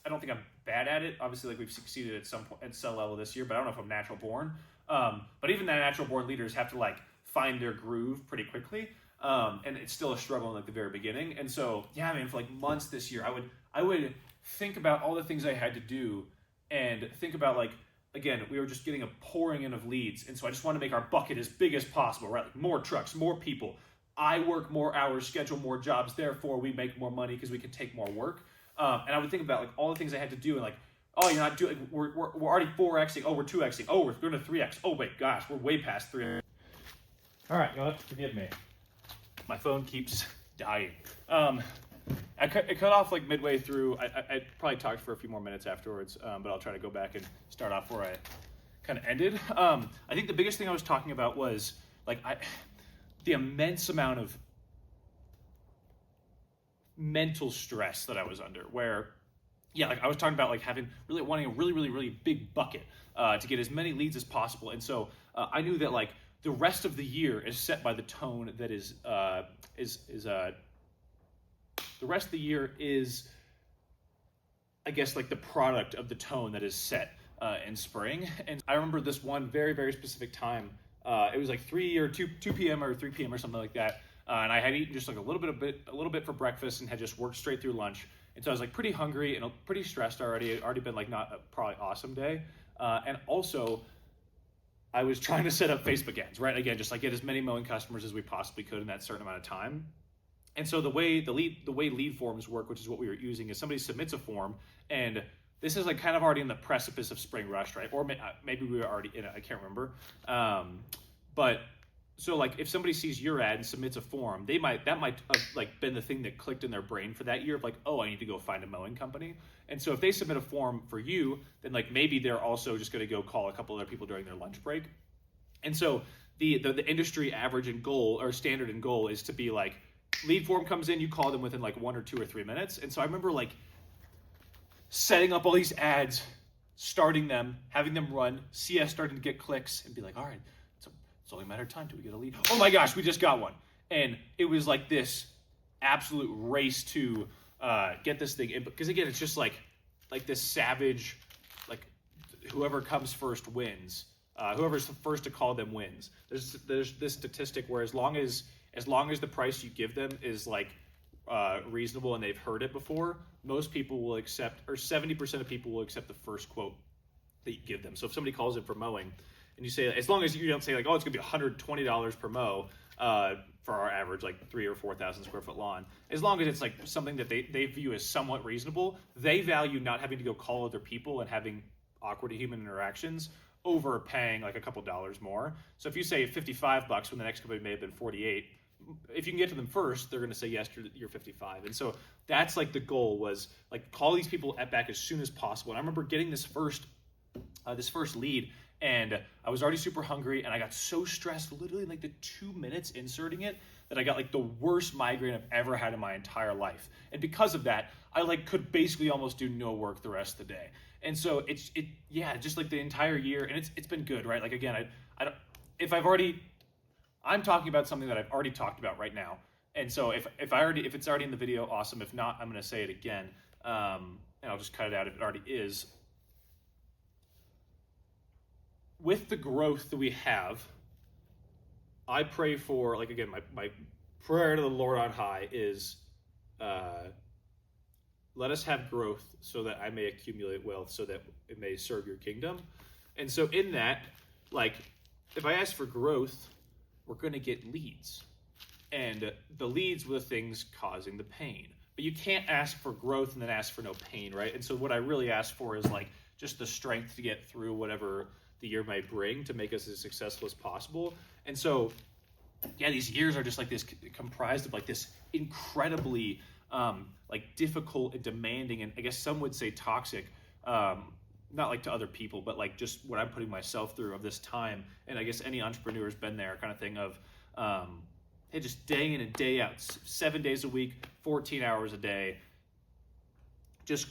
I don't think I'm bad at it. Obviously, like we've succeeded at some point at some level this year, but I don't know if I'm natural born. But even that natural born leaders have to like find their groove pretty quickly, and it's still a struggle in like the very beginning. And so, yeah, I mean, for like months this year, I would think about all the things I had to do, and think about like, again, we were just getting a pouring in of leads, and so I just want to make our bucket as big as possible, right? Like more trucks, more people. I work more hours, schedule more jobs, therefore we make more money because we can take more work. And I would think about like all the things I had to do, and like, oh, you're not doing. We're already 4Xing. Oh, we're 2Xing. Oh, we're going to 3X. Oh, wait, gosh, we're way past 3X. All right, you'll have to forgive me. My phone keeps dying. It cut off like midway through. I probably talked for a few more minutes afterwards, but I'll try to go back and start off where I kind of ended. I think the biggest thing I was talking about was like the immense amount of mental stress that I was under, where, yeah, like I was talking about like wanting a really, really, really big bucket to get as many leads as possible. And so I knew that like the rest of the year is set by the tone that is the rest of the year is, I guess, like the product of the tone that is set in spring. And I remember this one very, very specific time. It was like 2 p.m. or 3 p.m. or something like that. And I had eaten just like a little bit for breakfast and had just worked straight through lunch. And so I was like pretty hungry and pretty stressed already. It already been like not a probably awesome day. And also I was trying to set up Facebook ads, right? Again, just like get as many mowing customers as we possibly could in that certain amount of time. And so the way lead forms work, which is what we were using, is somebody submits a form, and this is like kind of already in the precipice of spring rush, right? Or maybe we were already in it, I can't remember. But so like if somebody sees your ad and submits a form, that might have like been the thing that clicked in their brain for that year of like, oh, I need to go find a mowing company. And so if they submit a form for you, then like maybe they're also just going to go call a couple other people during their lunch break. And so the industry average and goal, or standard and goal, is to be like, lead form comes in, you call them within like 1 or 2 or 3 minutes. And so I remember like setting up all these ads, starting them, having them run, CS starting to get clicks, and be like, all right, it's only a matter of time till we get a lead. Oh my gosh, we just got one. And it was like this absolute race to get this thing in. Because again, it's just like this savage, like whoever comes first wins. Whoever's the first to call them wins. There's this statistic where as long as the price you give them is like reasonable and they've heard it before, most people will accept, or 70% of people will accept the first quote that you give them. So if somebody calls in for mowing, and you say, as long as you don't say like, oh, it's gonna be $120 per mow for our average like 3,000 or 4,000 square foot lawn, as long as it's like something that they view as somewhat reasonable, they value not having to go call other people and having awkward human interactions over paying like a couple dollars more. So if you say $55 when the next company may have been 48, if you can get to them first, they're going to say yes, you're 55. And so that's like the goal, was like call these people back as soon as possible. And I remember getting this first lead, and I was already super hungry, and I got so stressed literally in like the 2 minutes inserting it that I got like the worst migraine I've ever had in my entire life. And because of that, I like could basically almost do no work the rest of the day. And so just like the entire year, and it's been good, right? Like again, I'm talking about something that I've already talked about right now. And so if it's already in the video, awesome. If not, I'm going to say it again. And I'll just cut it out if it already is. With the growth that we have, I pray for, like, again, my prayer to the Lord on high is, let us have growth so that I may accumulate wealth so that it may serve your kingdom. And so in that, like, if I ask for growth, we're going to get leads. And the leads were the things causing the pain. But you can't ask for growth and then ask for no pain, right? And so what I really ask for is like just the strength to get through whatever the year might bring to make us as successful as possible. And so, yeah, these years are just like this, comprised of like this incredibly like difficult and demanding, and I guess some would say toxic, not like to other people, but like just what I'm putting myself through of this time. And I guess any entrepreneur has been there, kind of thing of, hey, just day in and day out, 7 days a week, 14 hours a day, just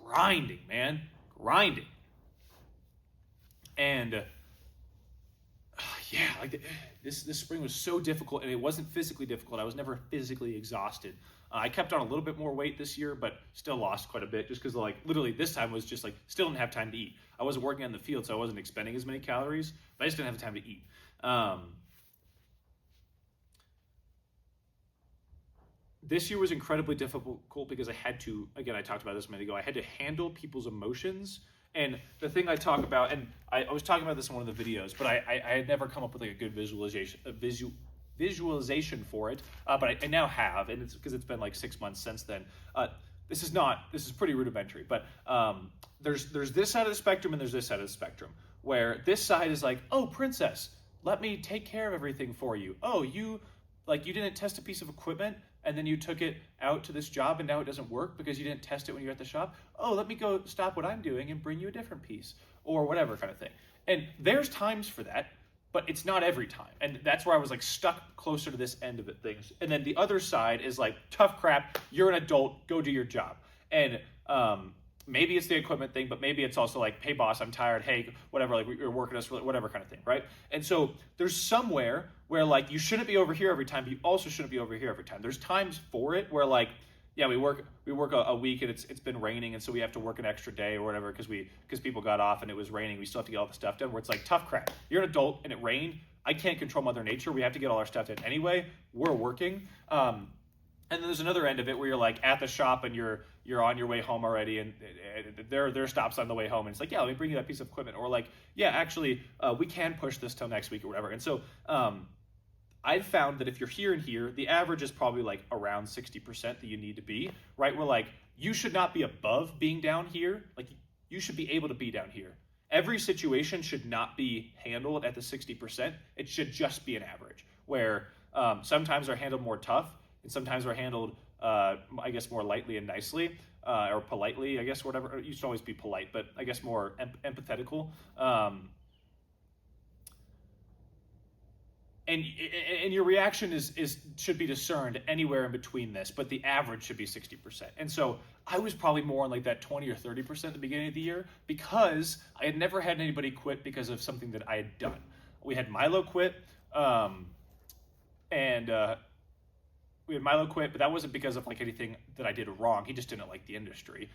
grinding, man, grinding. And yeah, like this spring was so difficult, and it wasn't physically difficult. I was never physically exhausted. I kept on a little bit more weight this year, but still lost quite a bit just because like literally this time was just like still didn't have time to eat. I wasn't working on the field, so I wasn't expending as many calories, but I just didn't have the time to eat. This year was incredibly difficult because I had to, again, I talked about this a minute ago, I had to handle people's emotions. And the thing I talk about, and I was talking about this in one of the videos, but I had never come up with like a good visualization for it, but I now have, and it's because it's been like 6 months since then. This is pretty rudimentary, but there's this side of the spectrum and there's this side of the spectrum, where this side is like, oh, princess, let me take care of everything for you. Oh, you didn't test a piece of equipment and then you took it out to this job and now it doesn't work because you didn't test it when you were at the shop. Oh, let me go stop what I'm doing and bring you a different piece, or whatever kind of thing. And there's times for that, but it's not every time. And that's where I was like stuck closer to this end of it things. And then the other side is like, tough crap, you're an adult, go do your job. And maybe it's the equipment thing, but maybe it's also like, hey boss, I'm tired, hey, whatever, like you're working us, whatever kind of thing, right? And so there's somewhere where like you shouldn't be over here every time, but you also shouldn't be over here every time. There's times for it where like, yeah, we work a week and it's been raining, and so we have to work an extra day or whatever because people got off and it was raining. We still have to get all the stuff done. Where it's like, tough crap, you're an adult and it rained. I can't control Mother Nature. We have to get all our stuff done anyway. We're working. And then there's another end of it where you're like at the shop and you're on your way home already, and there are stops on the way home, and it's like, yeah, let me bring you that piece of equipment, or like, yeah, actually, we can push this till next week or whatever. And so I've found that if you're here and here, the average is probably like around 60% that you need to be, right? We're like, you should not be above being down here. Like, you should be able to be down here. Every situation should not be handled at the 60%. It should just be an average, where sometimes they're handled more tough, and sometimes they're handled, I guess, more lightly and nicely, or politely, I guess, whatever. You should always be polite, but I guess more empathetical. And your reaction should be discerned anywhere in between this, but the average should be 60%. And so I was probably more on like that 20 or 30% at the beginning of the year, because I had never had anybody quit because of something that I had done. We had Milo quit, we had Milo quit, but that wasn't because of like anything that I did wrong. He just didn't like the industry.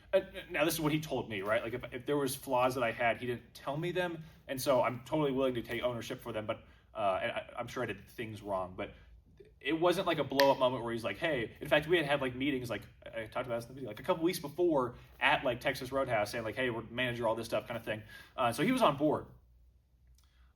Now, this is what he told me, right? Like, if there was flaws that I had, he didn't tell me them, and so I'm totally willing to take ownership for them. But and I'm sure I did things wrong, but it wasn't like a blow up moment where he's like, hey. In fact, we had like meetings, like I talked about this in the video, like a couple weeks before at like Texas Roadhouse, saying like, hey, we're manager all this stuff, kind of thing. So he was on board.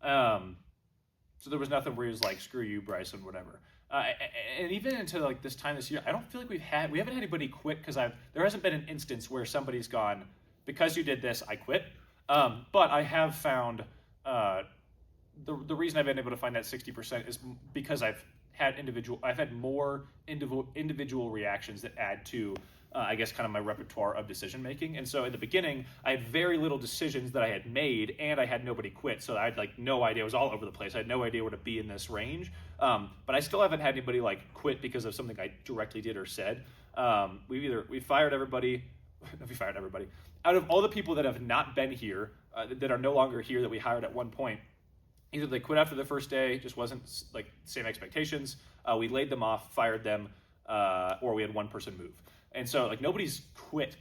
So there was nothing where he was like, screw you, Bryson, whatever. And even into like this time this year, I don't feel like we haven't had anybody quit, because there hasn't been an instance where somebody's gone, because you did this, I quit. But I have found the reason I've been able to find that 60% is because I've had more individual reactions that add to I guess kind of my repertoire of decision making. And so in the beginning, I had very little decisions that I had made, and I had nobody quit. So I had like no idea. It was all over the place. I had no idea where to be in this range. But I still haven't had anybody like quit because of something I directly did or said. We fired everybody. We fired everybody. Out of all the people that have not been here, that are no longer here, that we hired at one point, either they quit after the first day, just wasn't like same expectations. We laid them off, fired them, or we had one person move. And so like nobody's quit.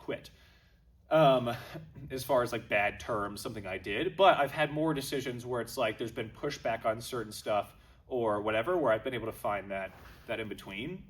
As far as like bad terms, something I did, but I've had more decisions where it's like there's been pushback on certain stuff or whatever, where I've been able to find that in between.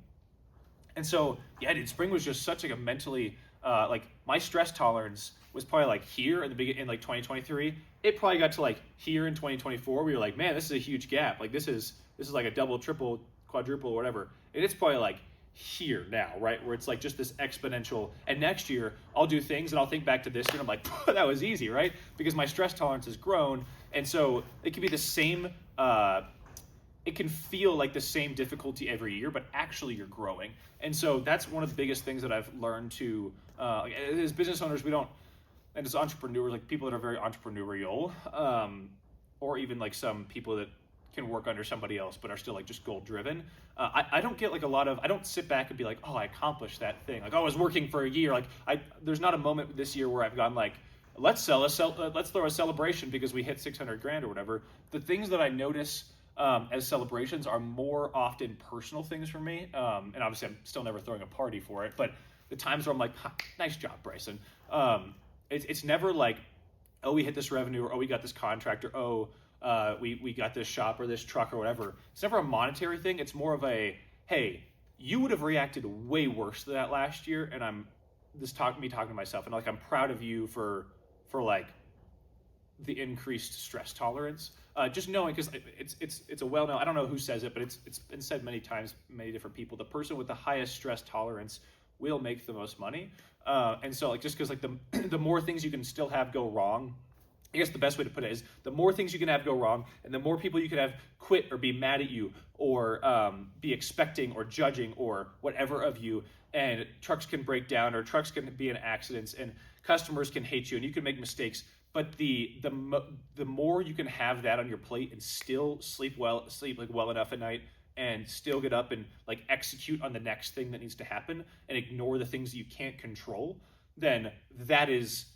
And so yeah, dude, spring was just such like a mentally like my stress tolerance was probably like here in the beginning, in like 2023. It probably got to like here in 2024. We were like, man, this is a huge gap. Like this is like a double, triple, quadruple, whatever. And it's probably like here now, right? Where it's like just this exponential. And next year I'll do things and I'll think back to this year and I'm like, that was easy, right? Because my stress tolerance has grown. And so it can be the same, it can feel like the same difficulty every year, but actually you're growing. And so that's one of the biggest things that I've learned to, as business owners, and as entrepreneurs, like people that are very entrepreneurial, or even like some people that can work under somebody else but are still like just goal driven. I don't get like I don't sit back and be like, oh, I accomplished that thing. Like, oh, I was working for a year. Like there's not a moment this year where I've gone like, let's throw a celebration because we hit 600 grand or whatever. The things that I notice as celebrations are more often personal things for me. And obviously I'm still never throwing a party for it, but the times where I'm like, nice job, Bryson. It's never like, oh, we hit this revenue, or oh, we got this contract, or oh, we got this shop or this truck or whatever. It's never a monetary thing. It's more of a, hey, you would have reacted way worse to that last year, and talking to myself, and like I'm proud of you for like the increased stress tolerance. Just knowing, because it's a well-known, I don't know who says it, but it's been said many times, many different people. The person with the highest stress tolerance will make the most money. And so like, just because like the more things you can still have go wrong, I guess the best way to put it is the more things you can have go wrong, and the more people you can have quit or be mad at you, or be expecting or judging or whatever of you, and trucks can break down, or trucks can be in accidents, and customers can hate you, and you can make mistakes. But the more you can have that on your plate and still sleep like well enough at night, and still get up and like execute on the next thing that needs to happen, and ignore the things that you can't control, then that is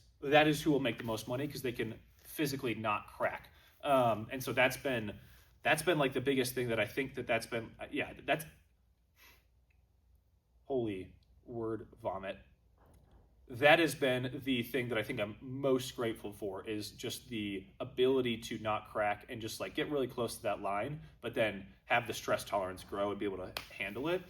who will make the most money, because they can physically not crack. And so that's been like the biggest thing that I think that's been, that's holy word vomit. That has been the thing that I think I'm most grateful for, is just the ability to not crack and just like get really close to that line, but then have the stress tolerance grow and be able to handle it.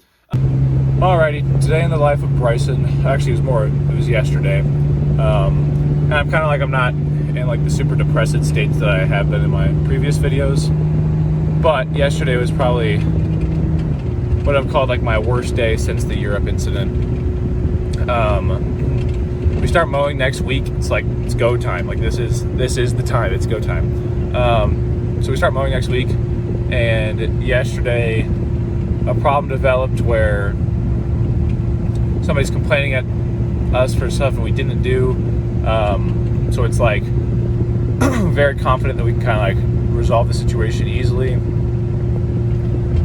Alrighty, today in the life of Bryson, actually it was yesterday. And I'm kind of like, I'm not in like the super depressed states that I have been in my previous videos. But yesterday was probably what I've called like my worst day since the Europe incident. We start mowing next week. It's like, it's go time. Like this is the time, it's go time. So we start mowing next week, and yesterday a problem developed where somebody's complaining at us for stuff that we didn't do. So it's like very confident that we can kind of like resolve the situation easily,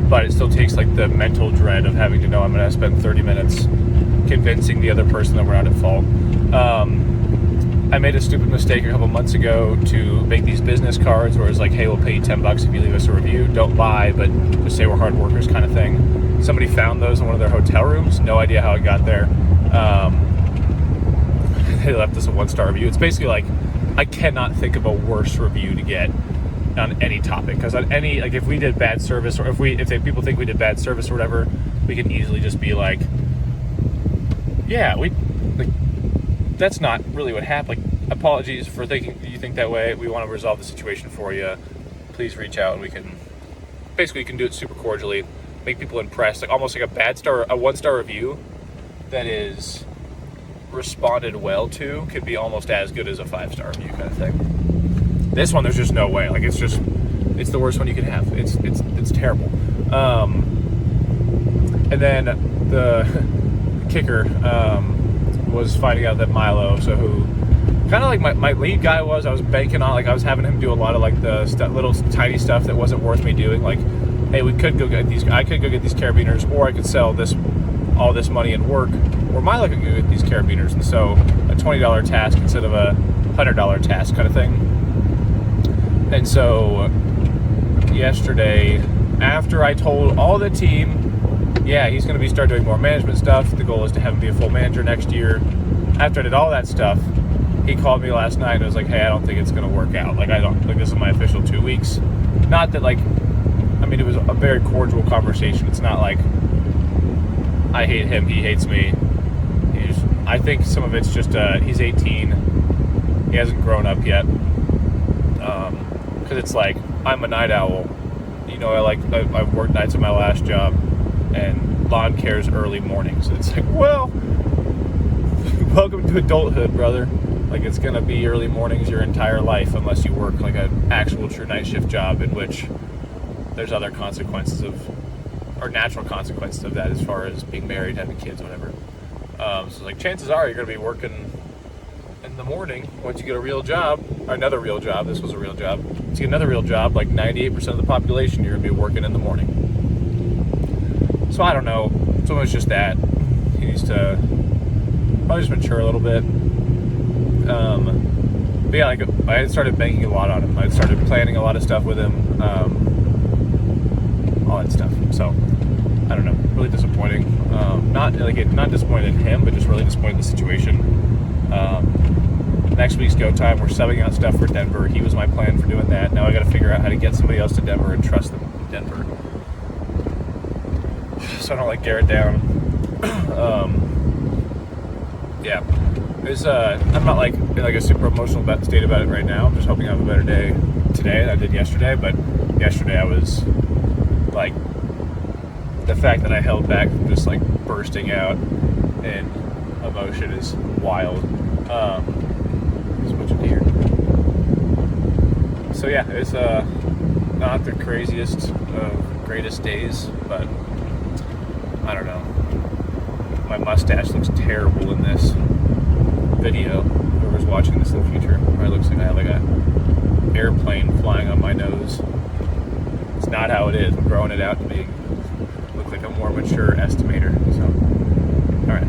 but it still takes like the mental dread of having to know I'm going to spend 30 minutes convincing the other person that we're not at fault. I made a stupid mistake a couple months ago to make these business cards where it's like, hey, we'll pay you $10 if you leave us a review. Don't lie, but just say we're hard workers kind of thing. Somebody found those in one of their hotel rooms. No idea how it got there. They left us a 1-star review. It's basically like, I cannot think of a worse review to get on any topic. Because on any, like if we did bad service, or if people think we did bad service or whatever, we can easily just be like, yeah, that's not really what happened. Like, apologies for thinking you think that way. We want to resolve the situation for you. Please reach out, and we can do it super cordially, make people impressed. Like almost like a 1-star review that is responded well to could be almost as good as a 5-star review kind of thing. This one, there's just no way. Like it's the worst one you can have. It's terrible. And then the kicker was finding out that Milo, so who kind of like my lead guy was, I was banking on, like I was having him do a lot of like the little tiny stuff that wasn't worth me doing. Like, hey, I could go get these carabiners, or I could sell all this money and work, or Milo could go get these carabiners, and so a $20 task instead of a $100 task kind of thing. And so yesterday, after I told all the team, yeah, he's going to start doing more management stuff. The goal is to have him be a full manager next year. After I did all that stuff, he called me last night and was like, hey, I don't think it's going to work out. Like, this is my official 2 weeks. Not that, like, I mean, it was a very cordial conversation. It's not like I hate him, he hates me. I think some of it's just, he's 18. He hasn't grown up yet. Because it's like, I'm a night owl. You know, I worked nights at my last job. And lawn cares early mornings. It's like, well, welcome to adulthood, brother. Like, it's gonna be early mornings your entire life unless you work like an actual true night shift job in which there's other consequences or natural consequences of that, as far as being married, having kids, whatever. So like, chances are you're gonna be working in the morning once you get a real job, or another real job. This was a real job. Once you get another real job, like 98% of the population, you're gonna be working in the morning. So I don't know. It's almost just that. He needs to probably just mature a little bit. But yeah, like I had started banking a lot on him. I had started planning a lot of stuff with him. All that stuff. So I don't know. Really disappointing. Not disappointed in him, but just really disappointed in the situation. Next week's go time. We're subbing out stuff for Denver. He was my plan for doing that. Now I got to figure out how to get somebody else to Denver and trust them in Denver, so I don't let Garrett down. Yeah, I'm not like in like a super emotional state about it right now. I'm just hoping I have a better day today than I did yesterday. But yesterday I was like, the fact that I held back from just like bursting out in emotion is wild. There's a bunch of deer. So yeah, it's not the craziest greatest days, but I don't know. My mustache looks terrible in this video. Whoever's watching this in the future, probably looks like I have like a airplane flying on my nose. It's not how it is. I'm growing it out to look like a more mature estimator. So, all right.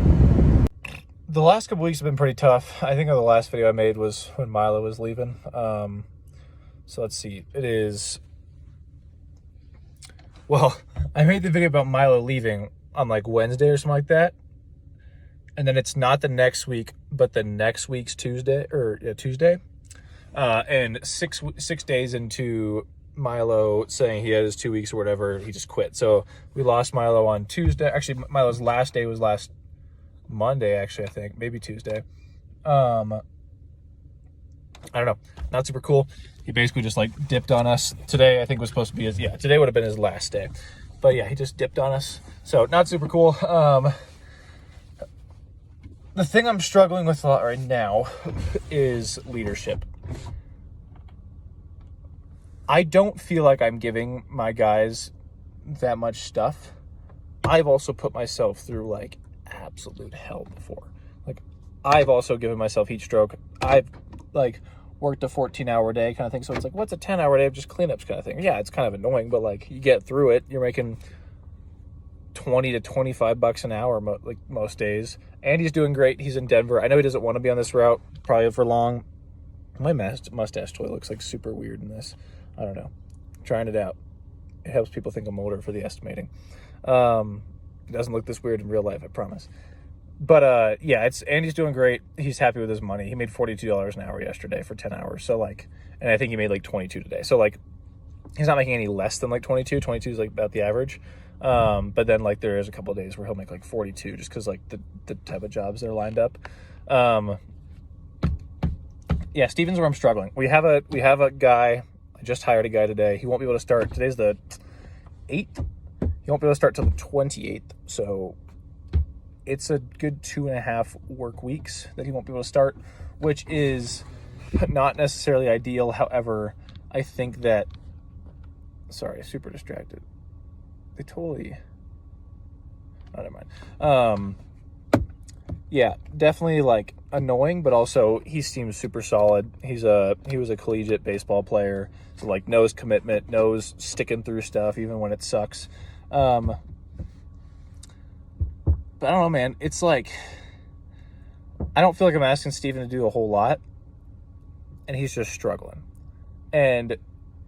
The last couple weeks have been pretty tough. I think the last video I made was when Milo was leaving. So let's see. It is. Well, I made the video about Milo leaving on like Wednesday or something like that. And then it's not the next week, but the next week's Tuesday. And 6 days into Milo saying he had his 2 weeks or whatever, he just quit. So we lost Milo on Tuesday. Actually, Milo's last day was last Monday, actually, I think. Maybe Tuesday. I don't know. Not super cool. He basically just like dipped on us. Today, I think, was supposed to be his, today would have been his last day. But yeah, he just dipped on us. So not super cool. The thing I'm struggling with a lot right now is leadership. I don't feel like I'm giving my guys that much stuff. I've also put myself through like absolute hell before. Like, I've also given myself heat stroke. I've like worked a 14-hour day kind of thing. So it's like, what's a 10-hour day of just cleanups kind of thing? Yeah, it's kind of annoying, but like you get through it. You're making $20 to $25 an hour like most days. Andy's doing great. He's in Denver. I know he doesn't want to be on this route probably for long. My mustache toy looks like super weird in this. I don't know. Trying it out. It helps people think I'm older for the estimating. It doesn't look this weird in real life, I promise. But yeah, Andy's doing great. He's happy with his money. He made $42 an hour yesterday for 10 hours. So like, and I think he made like 22 today. So like, he's not making any less than like 22. 22 is like about the average. But then like there is a couple of days where he'll make like 42 just because like the type of jobs they're lined up. Yeah, Steven's where I'm struggling. We have a guy. I just hired a guy today. He won't be able to start. Today's the 8th. He won't be able to start till the 28th. So it's a good 2.5 work weeks that he won't be able to start, which is not necessarily ideal. However, I think that, sorry, super distracted. They totally, oh, never mind. Yeah, definitely like annoying, but also he seems super solid. He was a collegiate baseball player, so like knows commitment, knows sticking through stuff even when it sucks. But I don't know, man. It's like, I don't feel like I'm asking Steven to do a whole lot, and he's just struggling. And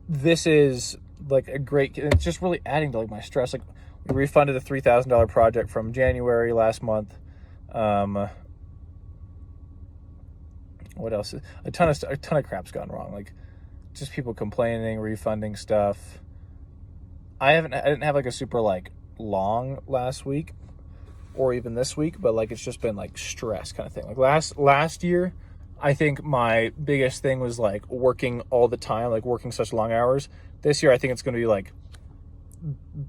this is like a great, it's just really adding to like my stress. Like, we refunded a $3,000 project from January last month. What else? A ton of crap's gone wrong. Like, just people complaining, refunding stuff. I didn't have like a super like long last week or even this week, but like it's just been like stress kind of thing. Like last year, I think my biggest thing was like working all the time, like working such long hours. This year, I think it's going to be like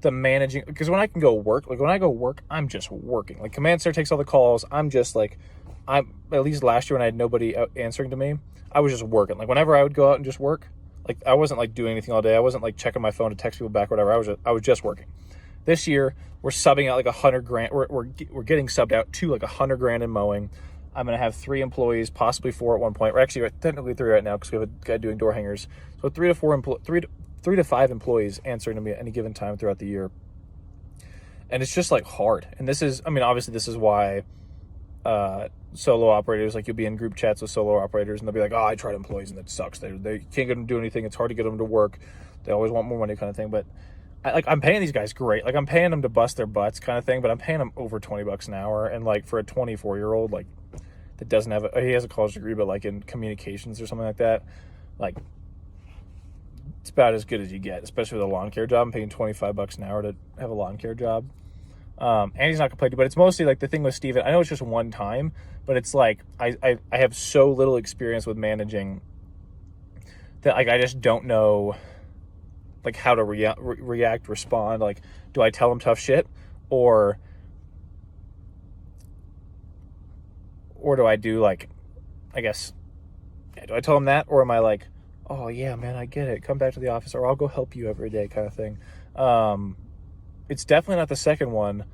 the managing, because when I can go work, like when I go work, I'm just working. Like Command Center takes all the calls. I'm just like, at least last year when I had nobody answering to me, I was just working. Like whenever I would go out and just work, like I wasn't like doing anything all day. I wasn't like checking my phone to text people back or whatever. I was just working. This year, we're subbing out like $100,000. We're getting subbed out to like $100,000 in mowing. I'm going to have 3 employees, possibly 4 at one point. We're actually technically 3 right now because we have a guy doing door hangers. So 3 to 5 employees answering to me at any given time throughout the year. And it's just like hard. And this is, I mean, obviously this is why solo operators, like you'll be in group chats with solo operators and they'll be like, oh, I tried employees and that sucks. They can't get them to do anything. It's hard to get them to work. They always want more money kind of thing. But I'm paying these guys great. Like I'm paying them to bust their butts kind of thing, but I'm paying them over $20 an hour. And like for a 24-year-old, like that doesn't have he has a college degree, but like in communications or something like that, like it's about as good as you get, especially with a lawn care job. I'm paying $25 an hour to have a lawn care job. And he's not complaining, but it's mostly like the thing with Steven. I know it's just one time, but it's like I have so little experience with managing that like I just don't know like how to react, respond. Like, do I tell him tough shit or do I do like, I guess, do I tell him that, or am I like, oh yeah, man, I get it, come back to the office, or I'll go help you every day kind of thing. It's definitely not the second one,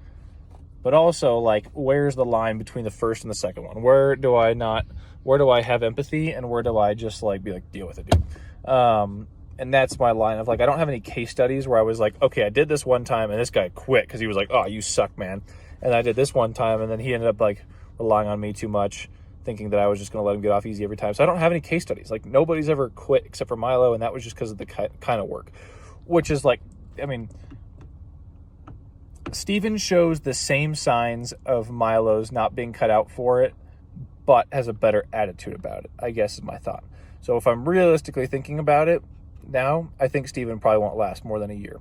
but also like, where's the line between the first and the second one? Where do I have empathy and where do I just like be like, deal with it, dude? And that's my line of like, I don't have any case studies where I was like, okay, I did this one time and this guy quit because he was like, oh, you suck, man. And I did this one time and then he ended up like relying on me too much, thinking that I was just going to let him get off easy every time. So I don't have any case studies. Like nobody's ever quit except for Milo, and that was just because of the kind of work, which is like, I mean, Steven shows the same signs of Milo's not being cut out for it, but has a better attitude about it, I guess is my thought. So if I'm realistically thinking about it, now, I think Steven probably won't last more than a year,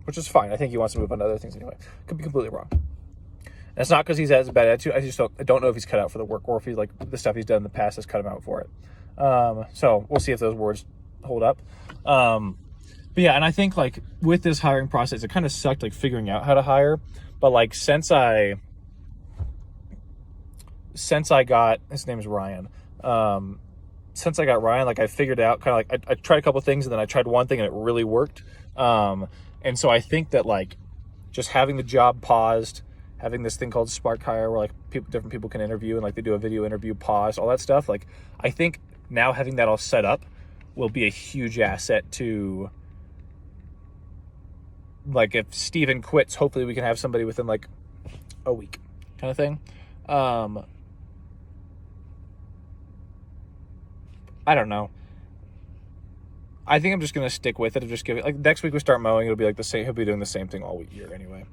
which is fine. I think he wants to move on to other things anyway. Could be completely wrong. And it's not because he has a bad attitude. I don't know if he's cut out for the work or if he's like the stuff he's done in the past has cut him out for it. So we'll see if those words hold up. But yeah, and I think like with this hiring process, it kind of sucked like figuring out how to hire. But like since I got, his name is Ryan. Since I got Ryan, like I figured out kind of like I tried a couple things and then I tried one thing and it really worked. And so I think that like just having the job paused, having this thing called Spark Hire where like different people can interview and like they do a video interview, pause, all that stuff. Like I think now having that all set up will be a huge asset to, like, if Steven quits, hopefully we can have somebody within like a week kind of thing. I don't know. I think I'm just going to stick with it and just give it, like, next week we start mowing, it'll be like the same, he'll be doing the same thing all year anyway.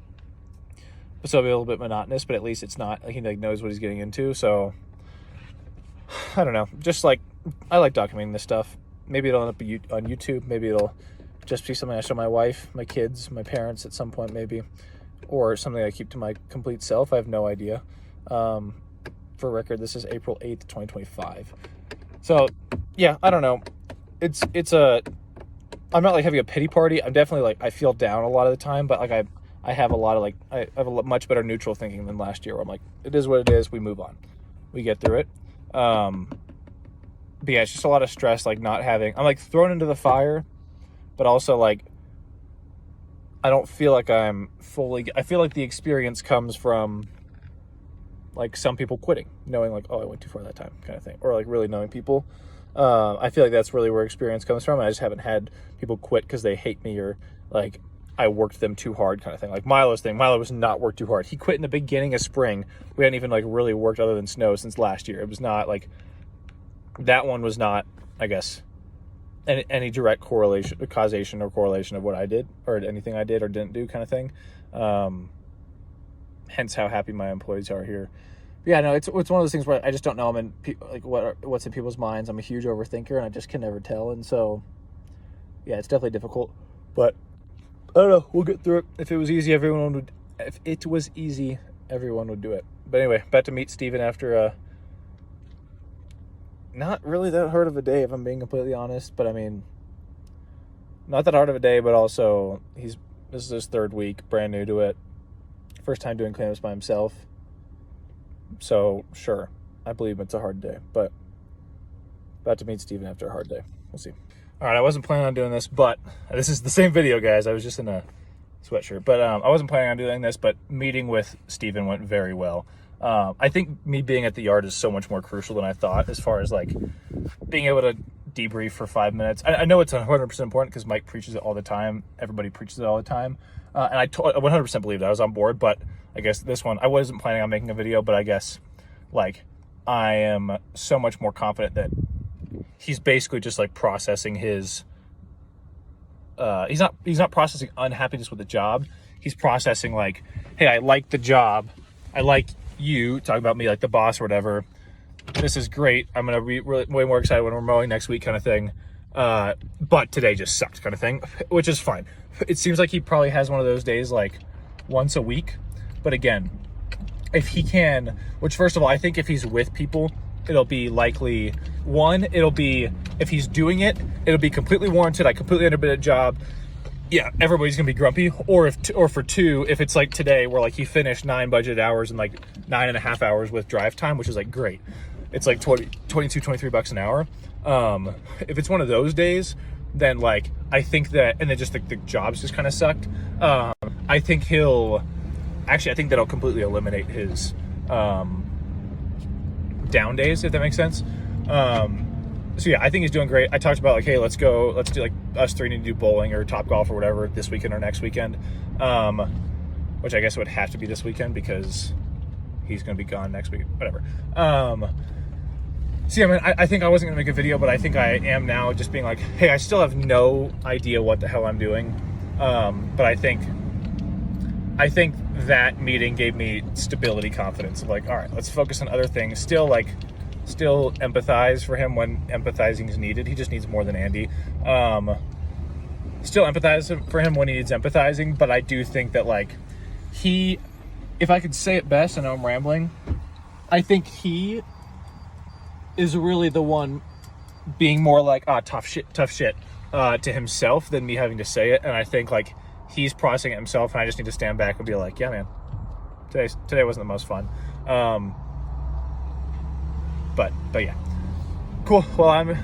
So it'll be a little bit monotonous, but at least it's not, like, he like knows what he's getting into. So I don't know. Just like, I like documenting this stuff. Maybe it'll end up on YouTube. Maybe it'll just be something I show my wife, my kids, my parents at some point maybe, or something I keep to my complete self. I have no idea. For record, this is April 8th, 2025. So yeah, I don't know. I'm not like having a pity party. I'm definitely like, I feel down a lot of the time, but like I have a lot of like, I have a much better neutral thinking than last year where I'm like, it is what it is. We move on. We get through it. But yeah, it's just a lot of stress, like not having, I'm like thrown into the fire, but also like, I don't feel like I feel like the experience comes from like some people quitting, knowing like, oh, I went too far that time kind of thing. Or like really knowing people. I feel like that's really where experience comes from. I just haven't had people quit because they hate me or like I worked them too hard kind of thing. Like Milo's thing. Milo was not worked too hard. He quit in the beginning of spring. We hadn't even like really worked other than snow since last year. It was not like, that one was not, I guess, any direct causation or correlation of what I did or anything I did or didn't do kind of thing. Hence how happy my employees are here. But yeah, no, it's one of those things where I just don't know. I'm in like what's in people's minds. I'm a huge overthinker and I just can never tell. And so, yeah, it's definitely difficult. But I don't know. We'll get through it. If it was easy, everyone would do it. But anyway, about to meet Steven after not really that hard of a day, if I'm being completely honest. But I mean, not that hard of a day, but also this is his third week, brand new to it. First time doing cleanups by himself. So sure, I believe it's a hard day, but about to meet Steven after a hard day. We'll see. All right, I wasn't planning on doing this, but this is the same video, guys. I was just in a sweatshirt, but I wasn't planning on doing this, but meeting with Steven went very well. I think me being at the yard is so much more crucial than I thought as far as like being able to debrief for 5 minutes. I know it's 100% important because Mike preaches it all the time. Everybody preaches it all the time. And I 100% believed I was on board, but I guess this one, I wasn't planning on making a video, but I guess like I am so much more confident that he's basically just like processing his, he's not processing unhappiness with the job. He's processing like, hey, I like the job. I like you, talking about me like the boss or whatever. This is great. I'm going to be way more excited when we're mowing next week kind of thing. But today just sucked kind of thing, which is fine. It seems like he probably has one of those days like once a week. But again, if he can, which first of all, I think if he's with people, it'll be likely, one, it'll be, if he's doing it, it'll be completely warranted. I completely underbid a job. Yeah, everybody's gonna be grumpy. Or for two, if it's like today where like he finished 9 budgeted hours and like 9.5 hours with drive time, which is like great. It's like 23 bucks an hour. If it's one of those days, then like, I think that, and then just the jobs just kind of sucked. I think that'll completely eliminate his, down days, if that makes sense. So yeah, I think he's doing great. I talked about like, hey, let's do like us three need to do bowling or Top Golf or whatever this weekend or next weekend. Which I guess would have to be this weekend because he's going to be gone next week, whatever. So yeah, man, I think I wasn't going to make a video, but I think I am now, just being like, hey, I still have no idea what the hell I'm doing. But I think that meeting gave me stability, confidence of like, all right, let's focus on other things. Still empathize for him when empathizing is needed. He just needs more than Andy. still empathize for him when he needs empathizing, but I do think that, like, if I could say it best, I know I'm rambling, I think he is really the one being more like, tough shit, to himself than me having to say it. And I think, like, he's processing it himself, and I just need to stand back and be like, yeah, man, today wasn't the most fun. But yeah. Cool. Well, I'm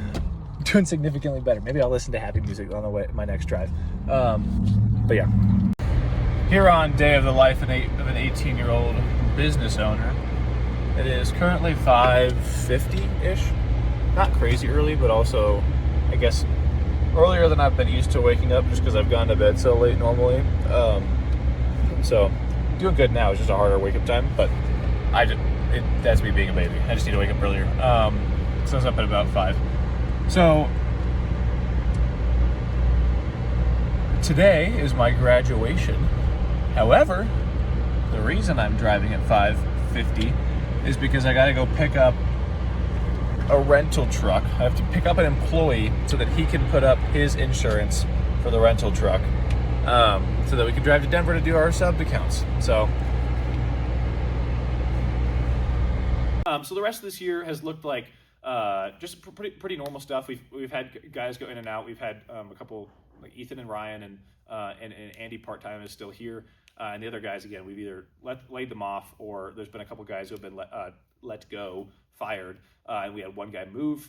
doing significantly better. Maybe I'll listen to happy music on the way my next drive. But yeah. Here on day of the life of an 18-year-old business owner, it is currently 5:50-ish. Not crazy early, but also, I guess, earlier than I've been used to waking up just because I've gone to bed so late normally. So, doing good now. It's just a harder wake-up time, but that's me being a baby. I just need to wake up earlier. So I was up at about 5. So, today is my graduation. However, the reason I'm driving at 5:50 is because I got to go pick up a rental truck. I have to pick up an employee so that he can put up his insurance for the rental truck, so that we can drive to Denver to do our sub accounts. So the rest of this year has looked like just pretty normal stuff. We've had guys go in and out. We've had a couple, like Ethan and Ryan, and Andy part-time is still here. And the other guys, again, we've either laid them off, or there's been a couple guys who have been let go, fired, and we had one guy move.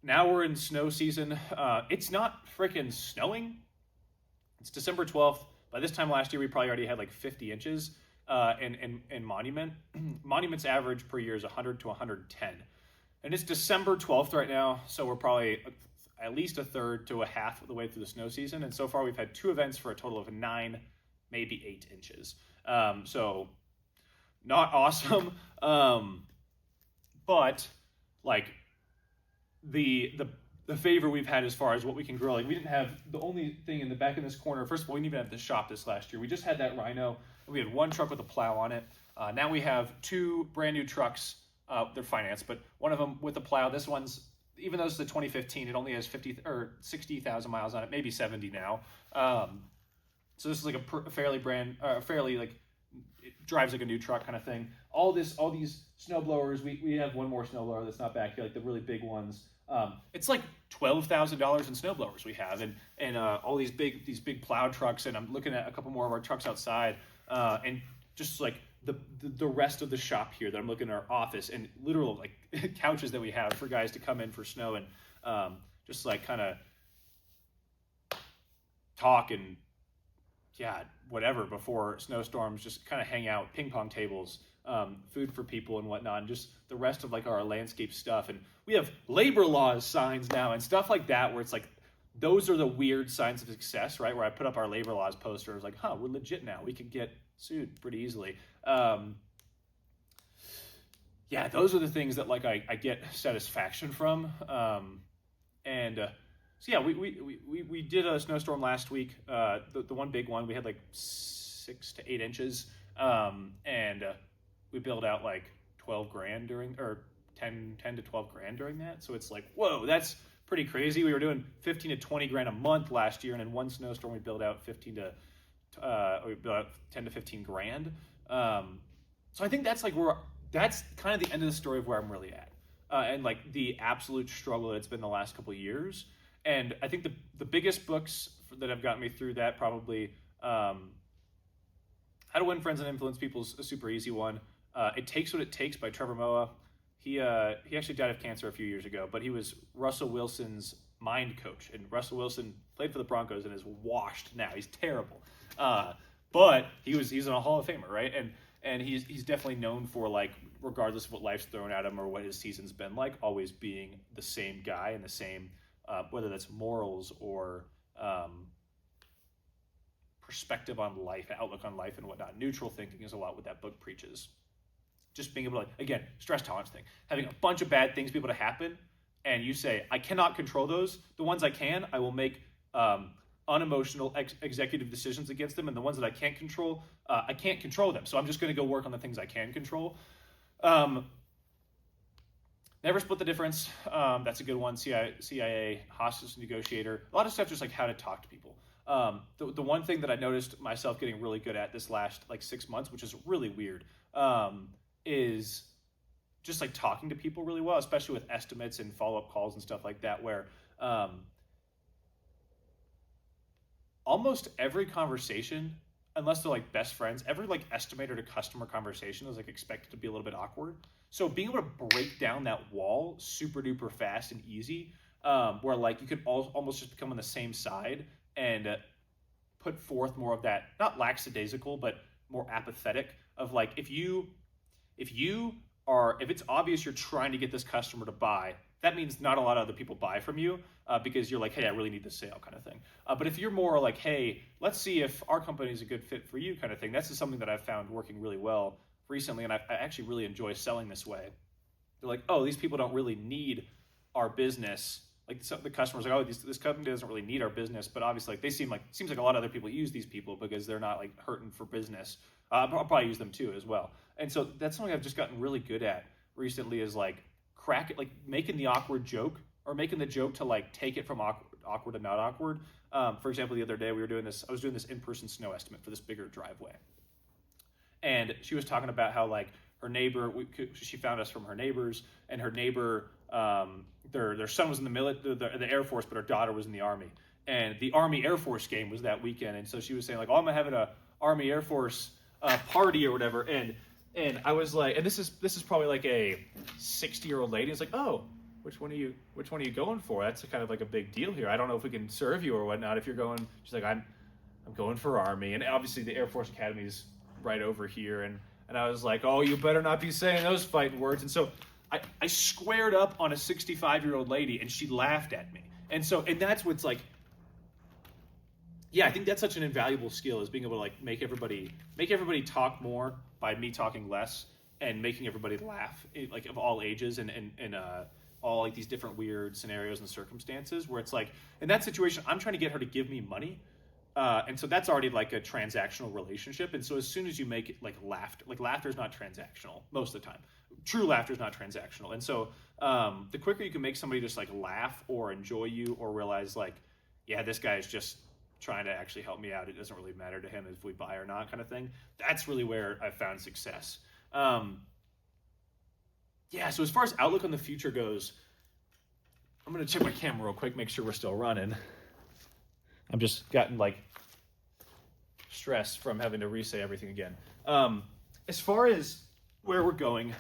Now we're in snow season. It's not freaking snowing. It's December 12th. By this time last year, we probably already had like 50 inches in Monument. Monument's average per year is 100 to 110. And it's December 12th right now, so we're probably at least a third to a half of the way through the snow season. And so far, we've had 2 events for a total of 9, maybe 8 inches. So not awesome. But like the favor we've had as far as what we can grow. Like, we didn't have, the only thing in the back in this corner, first of all, we didn't even have the shop this last year. We just had that Rhino, and we had 1 truck with a plow on it. Now we have 2 brand new trucks. They're financed, but one of them with a plow. This one's, even though it's the 2015, it only has 50 or 60,000 miles on it, maybe 70 now. So this is like a fairly like, it drives like a new truck kind of thing. All these snow blowers, we have one more snow blower that's not back here, like the really big ones. It's like $12,000 in snow blowers we have, and all these big plow trucks, and I'm looking at a couple more of our trucks outside, and just like the rest of the shop here that I'm looking at our office, and literal like couches that we have for guys to come in for snow and just like kind of talk and whatever before snowstorms, just kind of hang out, ping pong tables, food for people and whatnot, and just the rest of like our landscape stuff. And we have labor laws signs now and stuff like that, where it's like, those are the weird signs of success, right? Where I put up our labor laws poster, I was like, we're legit now. We could get sued pretty easily. Those are the things that like I get satisfaction from. We did a snowstorm last week. The one big one, we had like 6 to 8 inches, and we billed out like $12,000 during, or 10 to 12 grand during that. So it's like, whoa, that's pretty crazy. We were doing 15 to 20 grand a month last year, and in one snowstorm we billed out 10 to 15 grand. So I think that's like that's kind of the end of the story of where I'm really at, and like the absolute struggle that it's been the last couple of years. And I think the biggest books that have gotten me through that, probably How to Win Friends and Influence People is a super easy one. It Takes What It Takes by Trevor Noah. He actually died of cancer a few years ago, but he was Russell Wilson's mind coach, and Russell Wilson played for the Broncos and is washed now. He's terrible, but he's a Hall of Famer, right? And he's definitely known for, like, regardless of what life's thrown at him or what his season's been like, always being the same guy and the same, whether that's morals or perspective on life, outlook on life and whatnot. Neutral thinking is a lot what that book preaches. Just being able to, like, again, stress tolerance thing. Having a bunch of bad things be able to happen, and you say, I cannot control those. The ones I can, I will make unemotional executive decisions against them, and the ones that I can't control, I can't control them. So I'm just going to go work on the things I can control. Never split the difference. That's a good one. CIA, hostage negotiator. A lot of stuff just like how to talk to people. The one thing that I noticed myself getting really good at this last like 6 months, which is really weird, is just like talking to people really well, especially with estimates and follow-up calls and stuff like that, where almost every conversation, unless they're like best friends, every like estimator to customer conversation is like expected to be a little bit awkward. So being able to break down that wall super duper fast and easy, where like you could almost just become on the same side and put forth more of that, not lackadaisical, but more apathetic of like, if it's obvious you're trying to get this customer to buy, that means not a lot of other people buy from you because you're like, hey, I really need this sale kind of thing. But if you're more like, hey, let's see if our company is a good fit for you kind of thing, that's just something that I've found working really well recently, and I actually really enjoy selling this way. They're like, oh, these people don't really need our business. Like the customer's like, oh, this company doesn't really need our business, but obviously like seems like a lot of other people use these people because they're not like hurting for business. I'll probably use them too as well. And so that's something I've just gotten really good at recently, is like crack it, like making the awkward joke, or making the joke to like take it from awkward to not awkward. For example, the other day I was doing this in-person snow estimate for this bigger driveway. And she was talking about how like her neighbor, she found us from her neighbors, and her neighbor, their son was in the the Air Force, but her daughter was in the Army. And the Army Air Force game was that weekend. And so she was saying like, oh, I'm having a Army Air Force party or whatever. And I was like, and this is probably like a 60-year-old lady. It's like, oh, which one are you going for? That's kind of like a big deal here. I don't know if we can serve you or whatnot. If you're going, she's like, I'm going for Army. And obviously the Air Force Academy's right over here. And I was like, oh, you better not be saying those fighting words. And so I squared up on a 65-year-old lady, and she laughed at me. And that's what's like, yeah, I think that's such an invaluable skill, is being able to like make everybody talk more by me talking less, and making everybody laugh, like of all ages and all like these different weird scenarios and circumstances, where it's like, in that situation, I'm trying to get her to give me money. And so that's already like a transactional relationship. And so as soon as you make it like laughter is not transactional most of the time. True laughter is not transactional. And so the quicker you can make somebody just like laugh or enjoy you, or realize like, yeah, this guy is just trying to actually help me out, it doesn't really matter to him if we buy or not kind of thing, that's really where I've found success. Yeah, so as far as outlook on the future goes, I'm going to check my camera real quick, make sure we're still running. I'm just gotten like stressed from having to re-say everything again. As far as where we're going,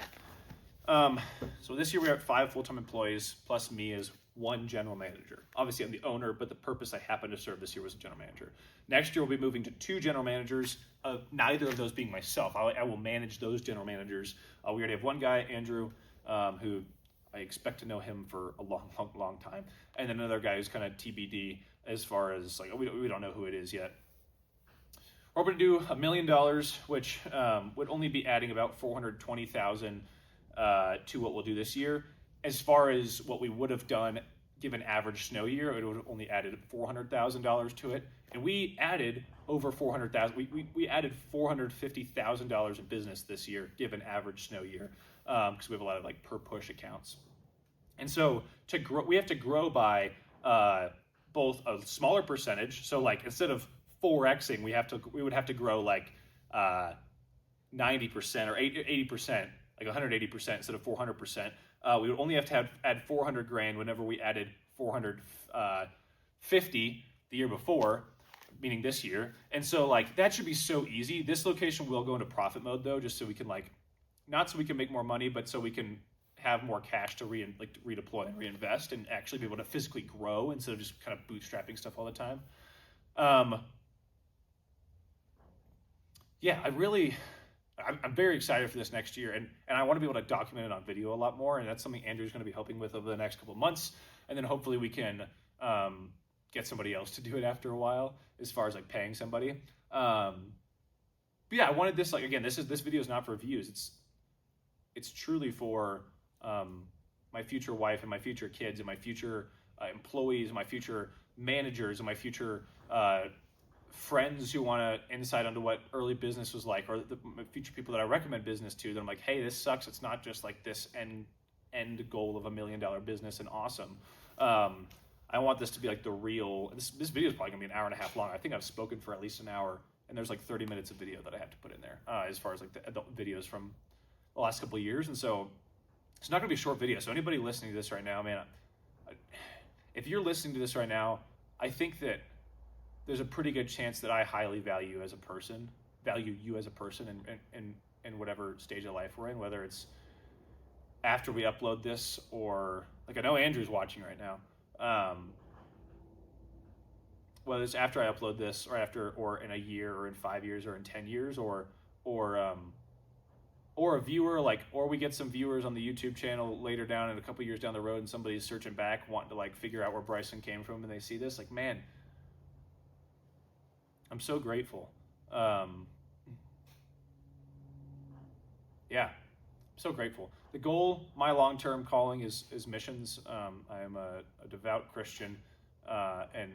so this year we have 5 full-time employees plus me as 1 general manager. Obviously I'm the owner, but the purpose I happen to serve this year was a general manager. Next year we'll be moving to 2 general managers, neither of those being myself. I will manage those general managers. We already have one guy, Andrew, who I expect to know him for a long time. And then another guy who's kind of TBD, as far as like, we don't know who it is yet. We're going to do $1 million, which would only be adding about $420,000 to what we'll do this year. As far as what we would have done given average snow year, it would have only added $400,000 to it. And we added over $400,000. We added $450,000 in business this year given average snow year, because we have a lot of like per push accounts. And so to grow, we have to grow by both a smaller percentage. So like instead of 4xing, we would have to grow like 90% or 80%, like 180% instead of 400%. We would only have to add $400,000 whenever we added $450 the year before, meaning this year. And so like that should be so easy. This location will go into profit mode though, just so we can like, not so we can make more money, but so we can have more cash to redeploy and reinvest, and actually be able to physically grow instead of just kind of bootstrapping stuff all the time. Yeah, I'm very excited for this next year, and I want to be able to document it on video a lot more, and that's something Andrew's going to be helping with over the next couple of months, and then hopefully we can get somebody else to do it after a while, as far as like paying somebody. But yeah, I wanted this, like, again, this video is not for views. It's truly for my future wife and my future kids and my future employees, and my future managers, and my future friends who want to insight onto what early business was like, or the future people that I recommend business to, that I'm like, hey, this sucks. It's not just like this end goal of $1 million business and awesome. I want this to be like the real, this video is probably gonna be an hour and a half long. I think I've spoken for at least an hour, and there's like 30 minutes of video that I have to put in there, as far as like the adult videos from the last couple of years. And so it's not gonna be a short video. So anybody listening to this right now, man, if you're listening to this right now, I think that there's a pretty good chance that I highly value you as a person in whatever stage of life we're in, whether it's after we upload this, or like I know Andrew's watching right now. Whether it's after I upload this, or in a year, or in 5 years, or in 10 years, or a viewer, like, or we get some viewers on the YouTube channel later down in a couple years down the road, and somebody's searching back wanting to like figure out where Bryson came from, and they see this, like, man, I'm so grateful. Yeah, I'm so grateful. The goal, my long-term calling is missions. I am a devout Christian, and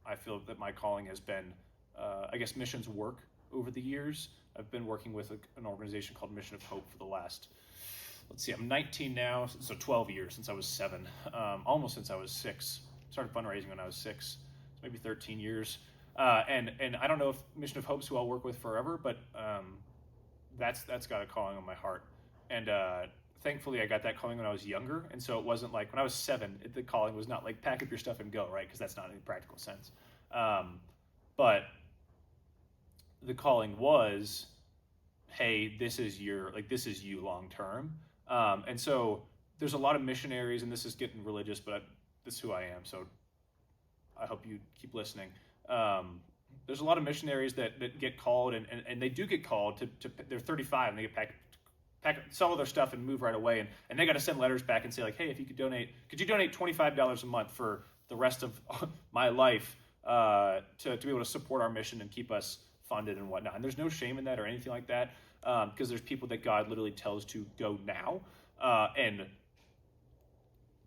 I feel that my calling has been, I guess, missions work over the years. I've been working with an organization called Mission of Hope for the last, let's see, I'm 19 now, so 12 years since I was 7, almost since I was 6. Started fundraising when I was 6, so maybe 13 years. And I don't know if Mission of Hope's who I'll work with forever, but that's got a calling on my heart. And thankfully, I got that calling when I was younger, and so it wasn't like when I was 7. The calling was not like pack up your stuff and go, right? Because that's not in any practical sense. But the calling was, hey, this is you long term. And so there's a lot of missionaries, and this is getting religious, but this is who I am. So I hope you keep listening. There's a lot of missionaries that get called, and they do get called to they're 35 and they get pack sell their stuff and move right away, and they got to send letters back and say like, hey, if you could you donate $25 a month for the rest of my life to be able to support our mission and keep us funded and whatnot. And there's no shame in that or anything like that, because there's people that God literally tells to go now, and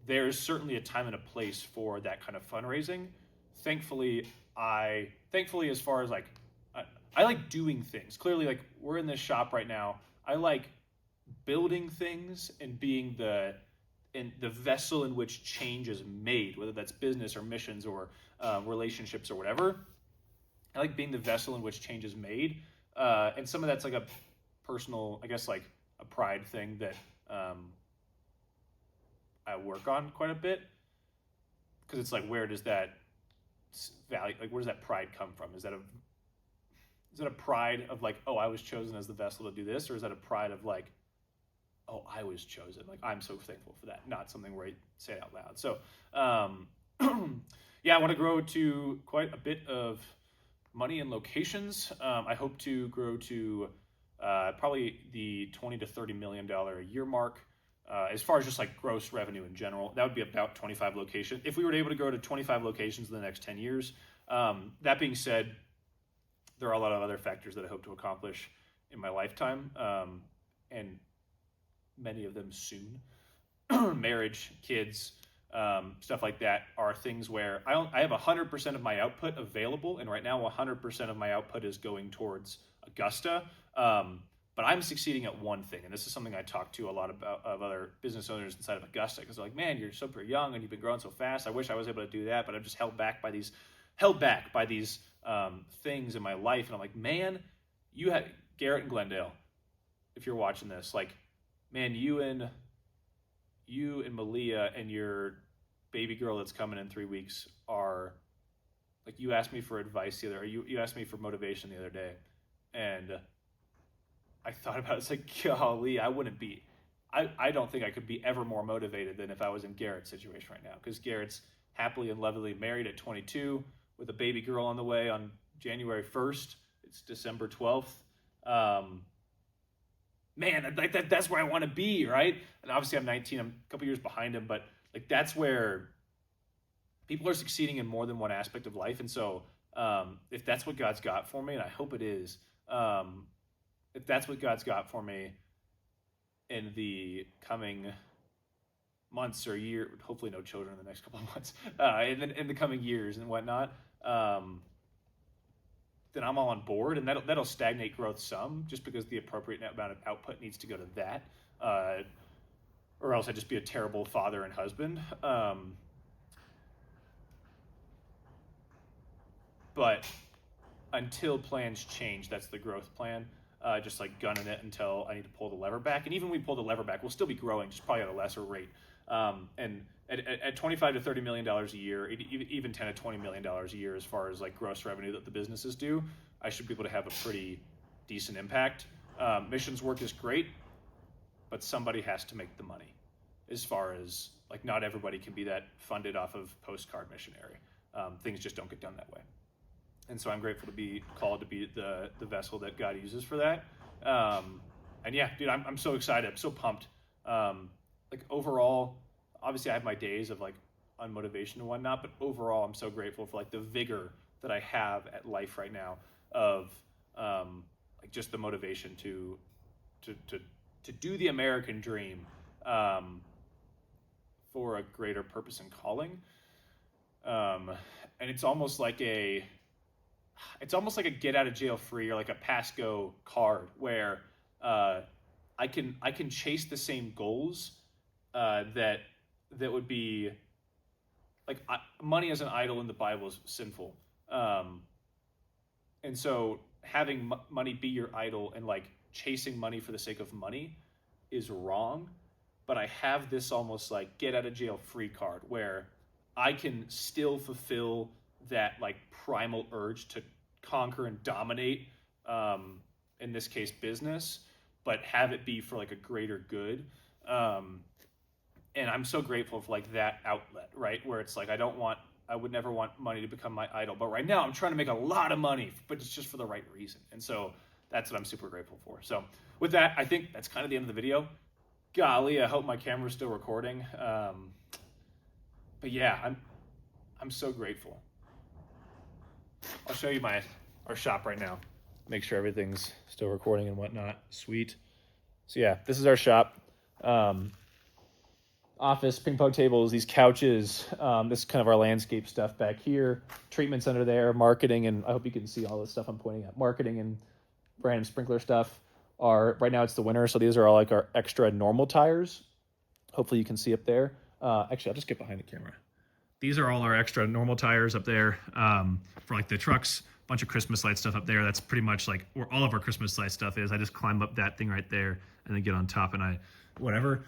there's certainly a time and a place for that kind of fundraising. Thankfully, as far as like, I like doing things. Clearly, like, we're in this shop right now. I like building things and being the vessel in which change is made, whether that's business or missions or relationships or whatever. I like being the vessel in which change is made. And some of that's like a personal, I guess, like a pride thing that I work on quite a bit. Because it's like, where does that value, like, where does that pride come from? Is that a pride of like, oh, I was chosen as the vessel to do this? Or is that a pride of like, oh, I was chosen? Like, I'm so thankful for that. Not something where I say it out loud. So, yeah, I want to grow to quite a bit of money and locations. I hope to grow to probably the $20 to $30 million a year mark. As far as just like gross revenue in general, that would be about 25 locations. If we were able to grow to 25 locations in the next 10 years, that being said, there are a lot of other factors that I hope to accomplish in my lifetime, and many of them soon. Marriage, kids, stuff like that are things where I have 100% of my output available, and right now 100% of my output is going towards Augusta. But I'm succeeding at one thing, and this is something I talk to a lot about of other business owners inside of Augusta, because they're like, man, you're super young and you've been growing so fast. I wish I was able to do that, but I'm just held back by these things in my life. And I'm like, man, you had Garrett and Glendale, if you're watching this, like, man, you and Malia and your baby girl that's coming in 3 weeks are like, you asked me for advice you asked me for motivation the other day, and I thought about it. It's like, golly, I don't think I could be ever more motivated than if I was in Garrett's situation right now, because Garrett's happily and lovingly married at 22 with a baby girl on the way on January 1st. It's December 12th. Man, that's where I want to be, right? And obviously I'm 19, I'm a couple years behind him, but like, that's where people are succeeding in more than one aspect of life. And so if that's what God's got for me, and I hope it is, if that's what God's got for me in the coming months or year, hopefully no children in the next couple of months, in the coming years and whatnot, then I'm all on board, and that'll stagnate growth some, just because the appropriate amount of output needs to go to that, or else I'd just be a terrible father and husband. But until plans change, that's the growth plan. Just like gunning it until I need to pull the lever back. And even when we pull the lever back, we'll still be growing, just probably at a lesser rate. And at $25 to $30 million a year, even $10 to $20 million a year, as far as like gross revenue that the businesses do, I should be able to have a pretty decent impact. Missions work is great, but somebody has to make the money. As far as like, not everybody can be that funded off of postcard missionary. Things just don't get done that way. And so I'm grateful to be called to be the vessel that God uses for that. And yeah, dude, I'm so excited. I'm so pumped. Like overall, obviously I have my days of like unmotivation and whatnot, but overall I'm so grateful for like the vigor that I have at life right now of like just the motivation to do the American dream for a greater purpose and calling. And it's almost like a get out of jail free, or like a pass go card where I can chase the same goals that would be like money as an idol in the Bible is sinful. And so having money be your idol and like chasing money for the sake of money is wrong. But I have this almost like get out of jail free card where I can still fulfill that like primal urge to conquer and dominate, in this case business, but have it be for like a greater good. And I'm so grateful for like that outlet, right? Where it's like, I would never want money to become my idol, but right now I'm trying to make a lot of money, but it's just for the right reason. And so that's what I'm super grateful for. So with that, I think that's kind of the end of the video. Golly, I hope my camera's still recording. But yeah, I'm so grateful. I'll show you our shop right now. Make sure everything's still recording and whatnot. Sweet. So yeah, this is our shop. Office, ping pong tables, these couches. This is kind of our landscape stuff back here. Treatments under there, marketing, and I hope you can see all the stuff I'm pointing at. Marketing and random sprinkler stuff. Right now it's the winter, so these are all like our extra normal tires. Hopefully you can see up there. Actually, I'll just get behind the camera. These are all our extra normal tires up there for like the trucks. Bunch of Christmas light stuff up there. That's pretty much like where all of our Christmas light stuff is. I just climb up that thing right there and then get on top and whatever.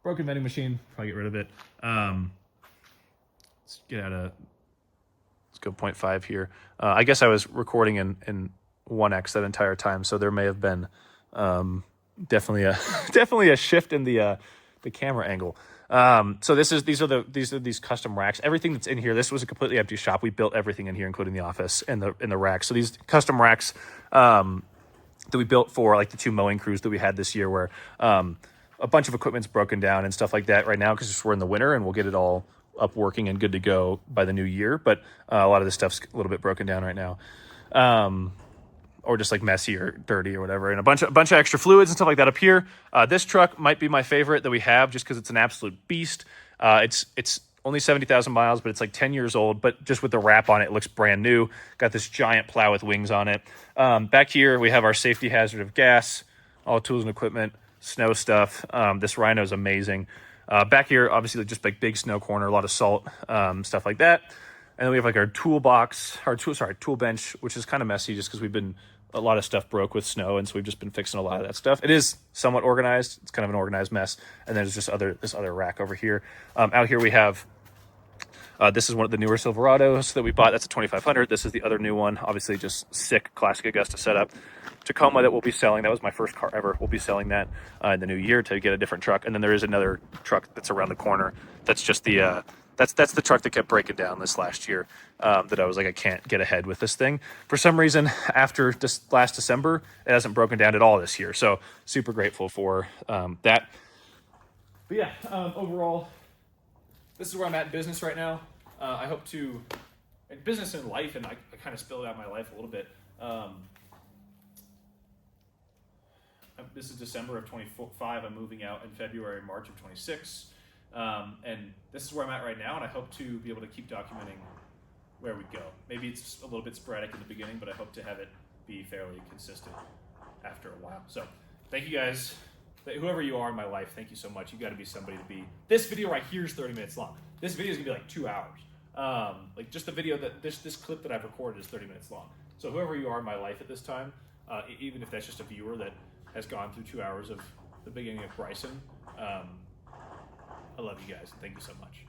Broken vending machine, probably get rid of it. Let's go 0.5 here. I guess I was recording in 1x that entire time, so there may have been definitely a shift in the camera angle. So these are these custom racks. Everything that's in here, this was a completely empty shop. We built everything in here, including the office and the racks. So these custom racks that we built for like the 2 mowing crews that we had this year, where a bunch of equipment's broken down and stuff like that right now because we're in the winter, and we'll get it all up working and good to go by the new year. But a lot of this stuff's a little bit broken down right now. Or just like messy or dirty or whatever, and a bunch of extra fluids and stuff like that up here. This truck might be my favorite that we have, just because it's an absolute beast. It's only 70,000 miles, but it's like 10 years old. But just with the wrap on it, it looks brand new. Got this giant plow with wings on it. Back here we have our safety hazard of gas, all tools and equipment, snow stuff. This Rhino is amazing. Back here, obviously, just like big snow corner, a lot of salt, stuff like that. And then we have like our tool bench, which is kind of messy just because a lot of stuff broke with snow, and so we've just been fixing a lot of that stuff. It is somewhat organized. It's kind of an organized mess. And then there's just this other rack over here. Out here we have, this is one of the newer Silverados that we bought. That's a 2500. This is the other new one. Obviously just sick classic Augusta setup. Tacoma that we'll be selling. That was my first car ever. We'll be selling that in the new year to get a different truck. And then there is another truck that's around the corner. That's just the... That's the truck that kept breaking down this last year, that I was like, I can't get ahead with this thing. For some reason, after this last December, it hasn't broken down at all this year. So super grateful for that. But yeah, overall, this is where I'm at in business right now. I hope to, in business and life, and I kind of spilled out my life a little bit. This is December of 25. I'm moving out in February, March of 26. And this is where I'm at right now, and I hope to be able to keep documenting where we go. Maybe it's a little bit sporadic in the beginning, but I hope to have it be fairly consistent after a while. So thank you guys whoever you are in my life, thank you so much. You got to be somebody to be. This video right here is 30 minutes long. This video is gonna be like 2 hours. Like just the video that this clip that I've recorded is 30 minutes long. So whoever you are in my life at this time, even if that's just a viewer that has gone through 2 hours of the beginning of Bryson, I love you guys. Thank you so much.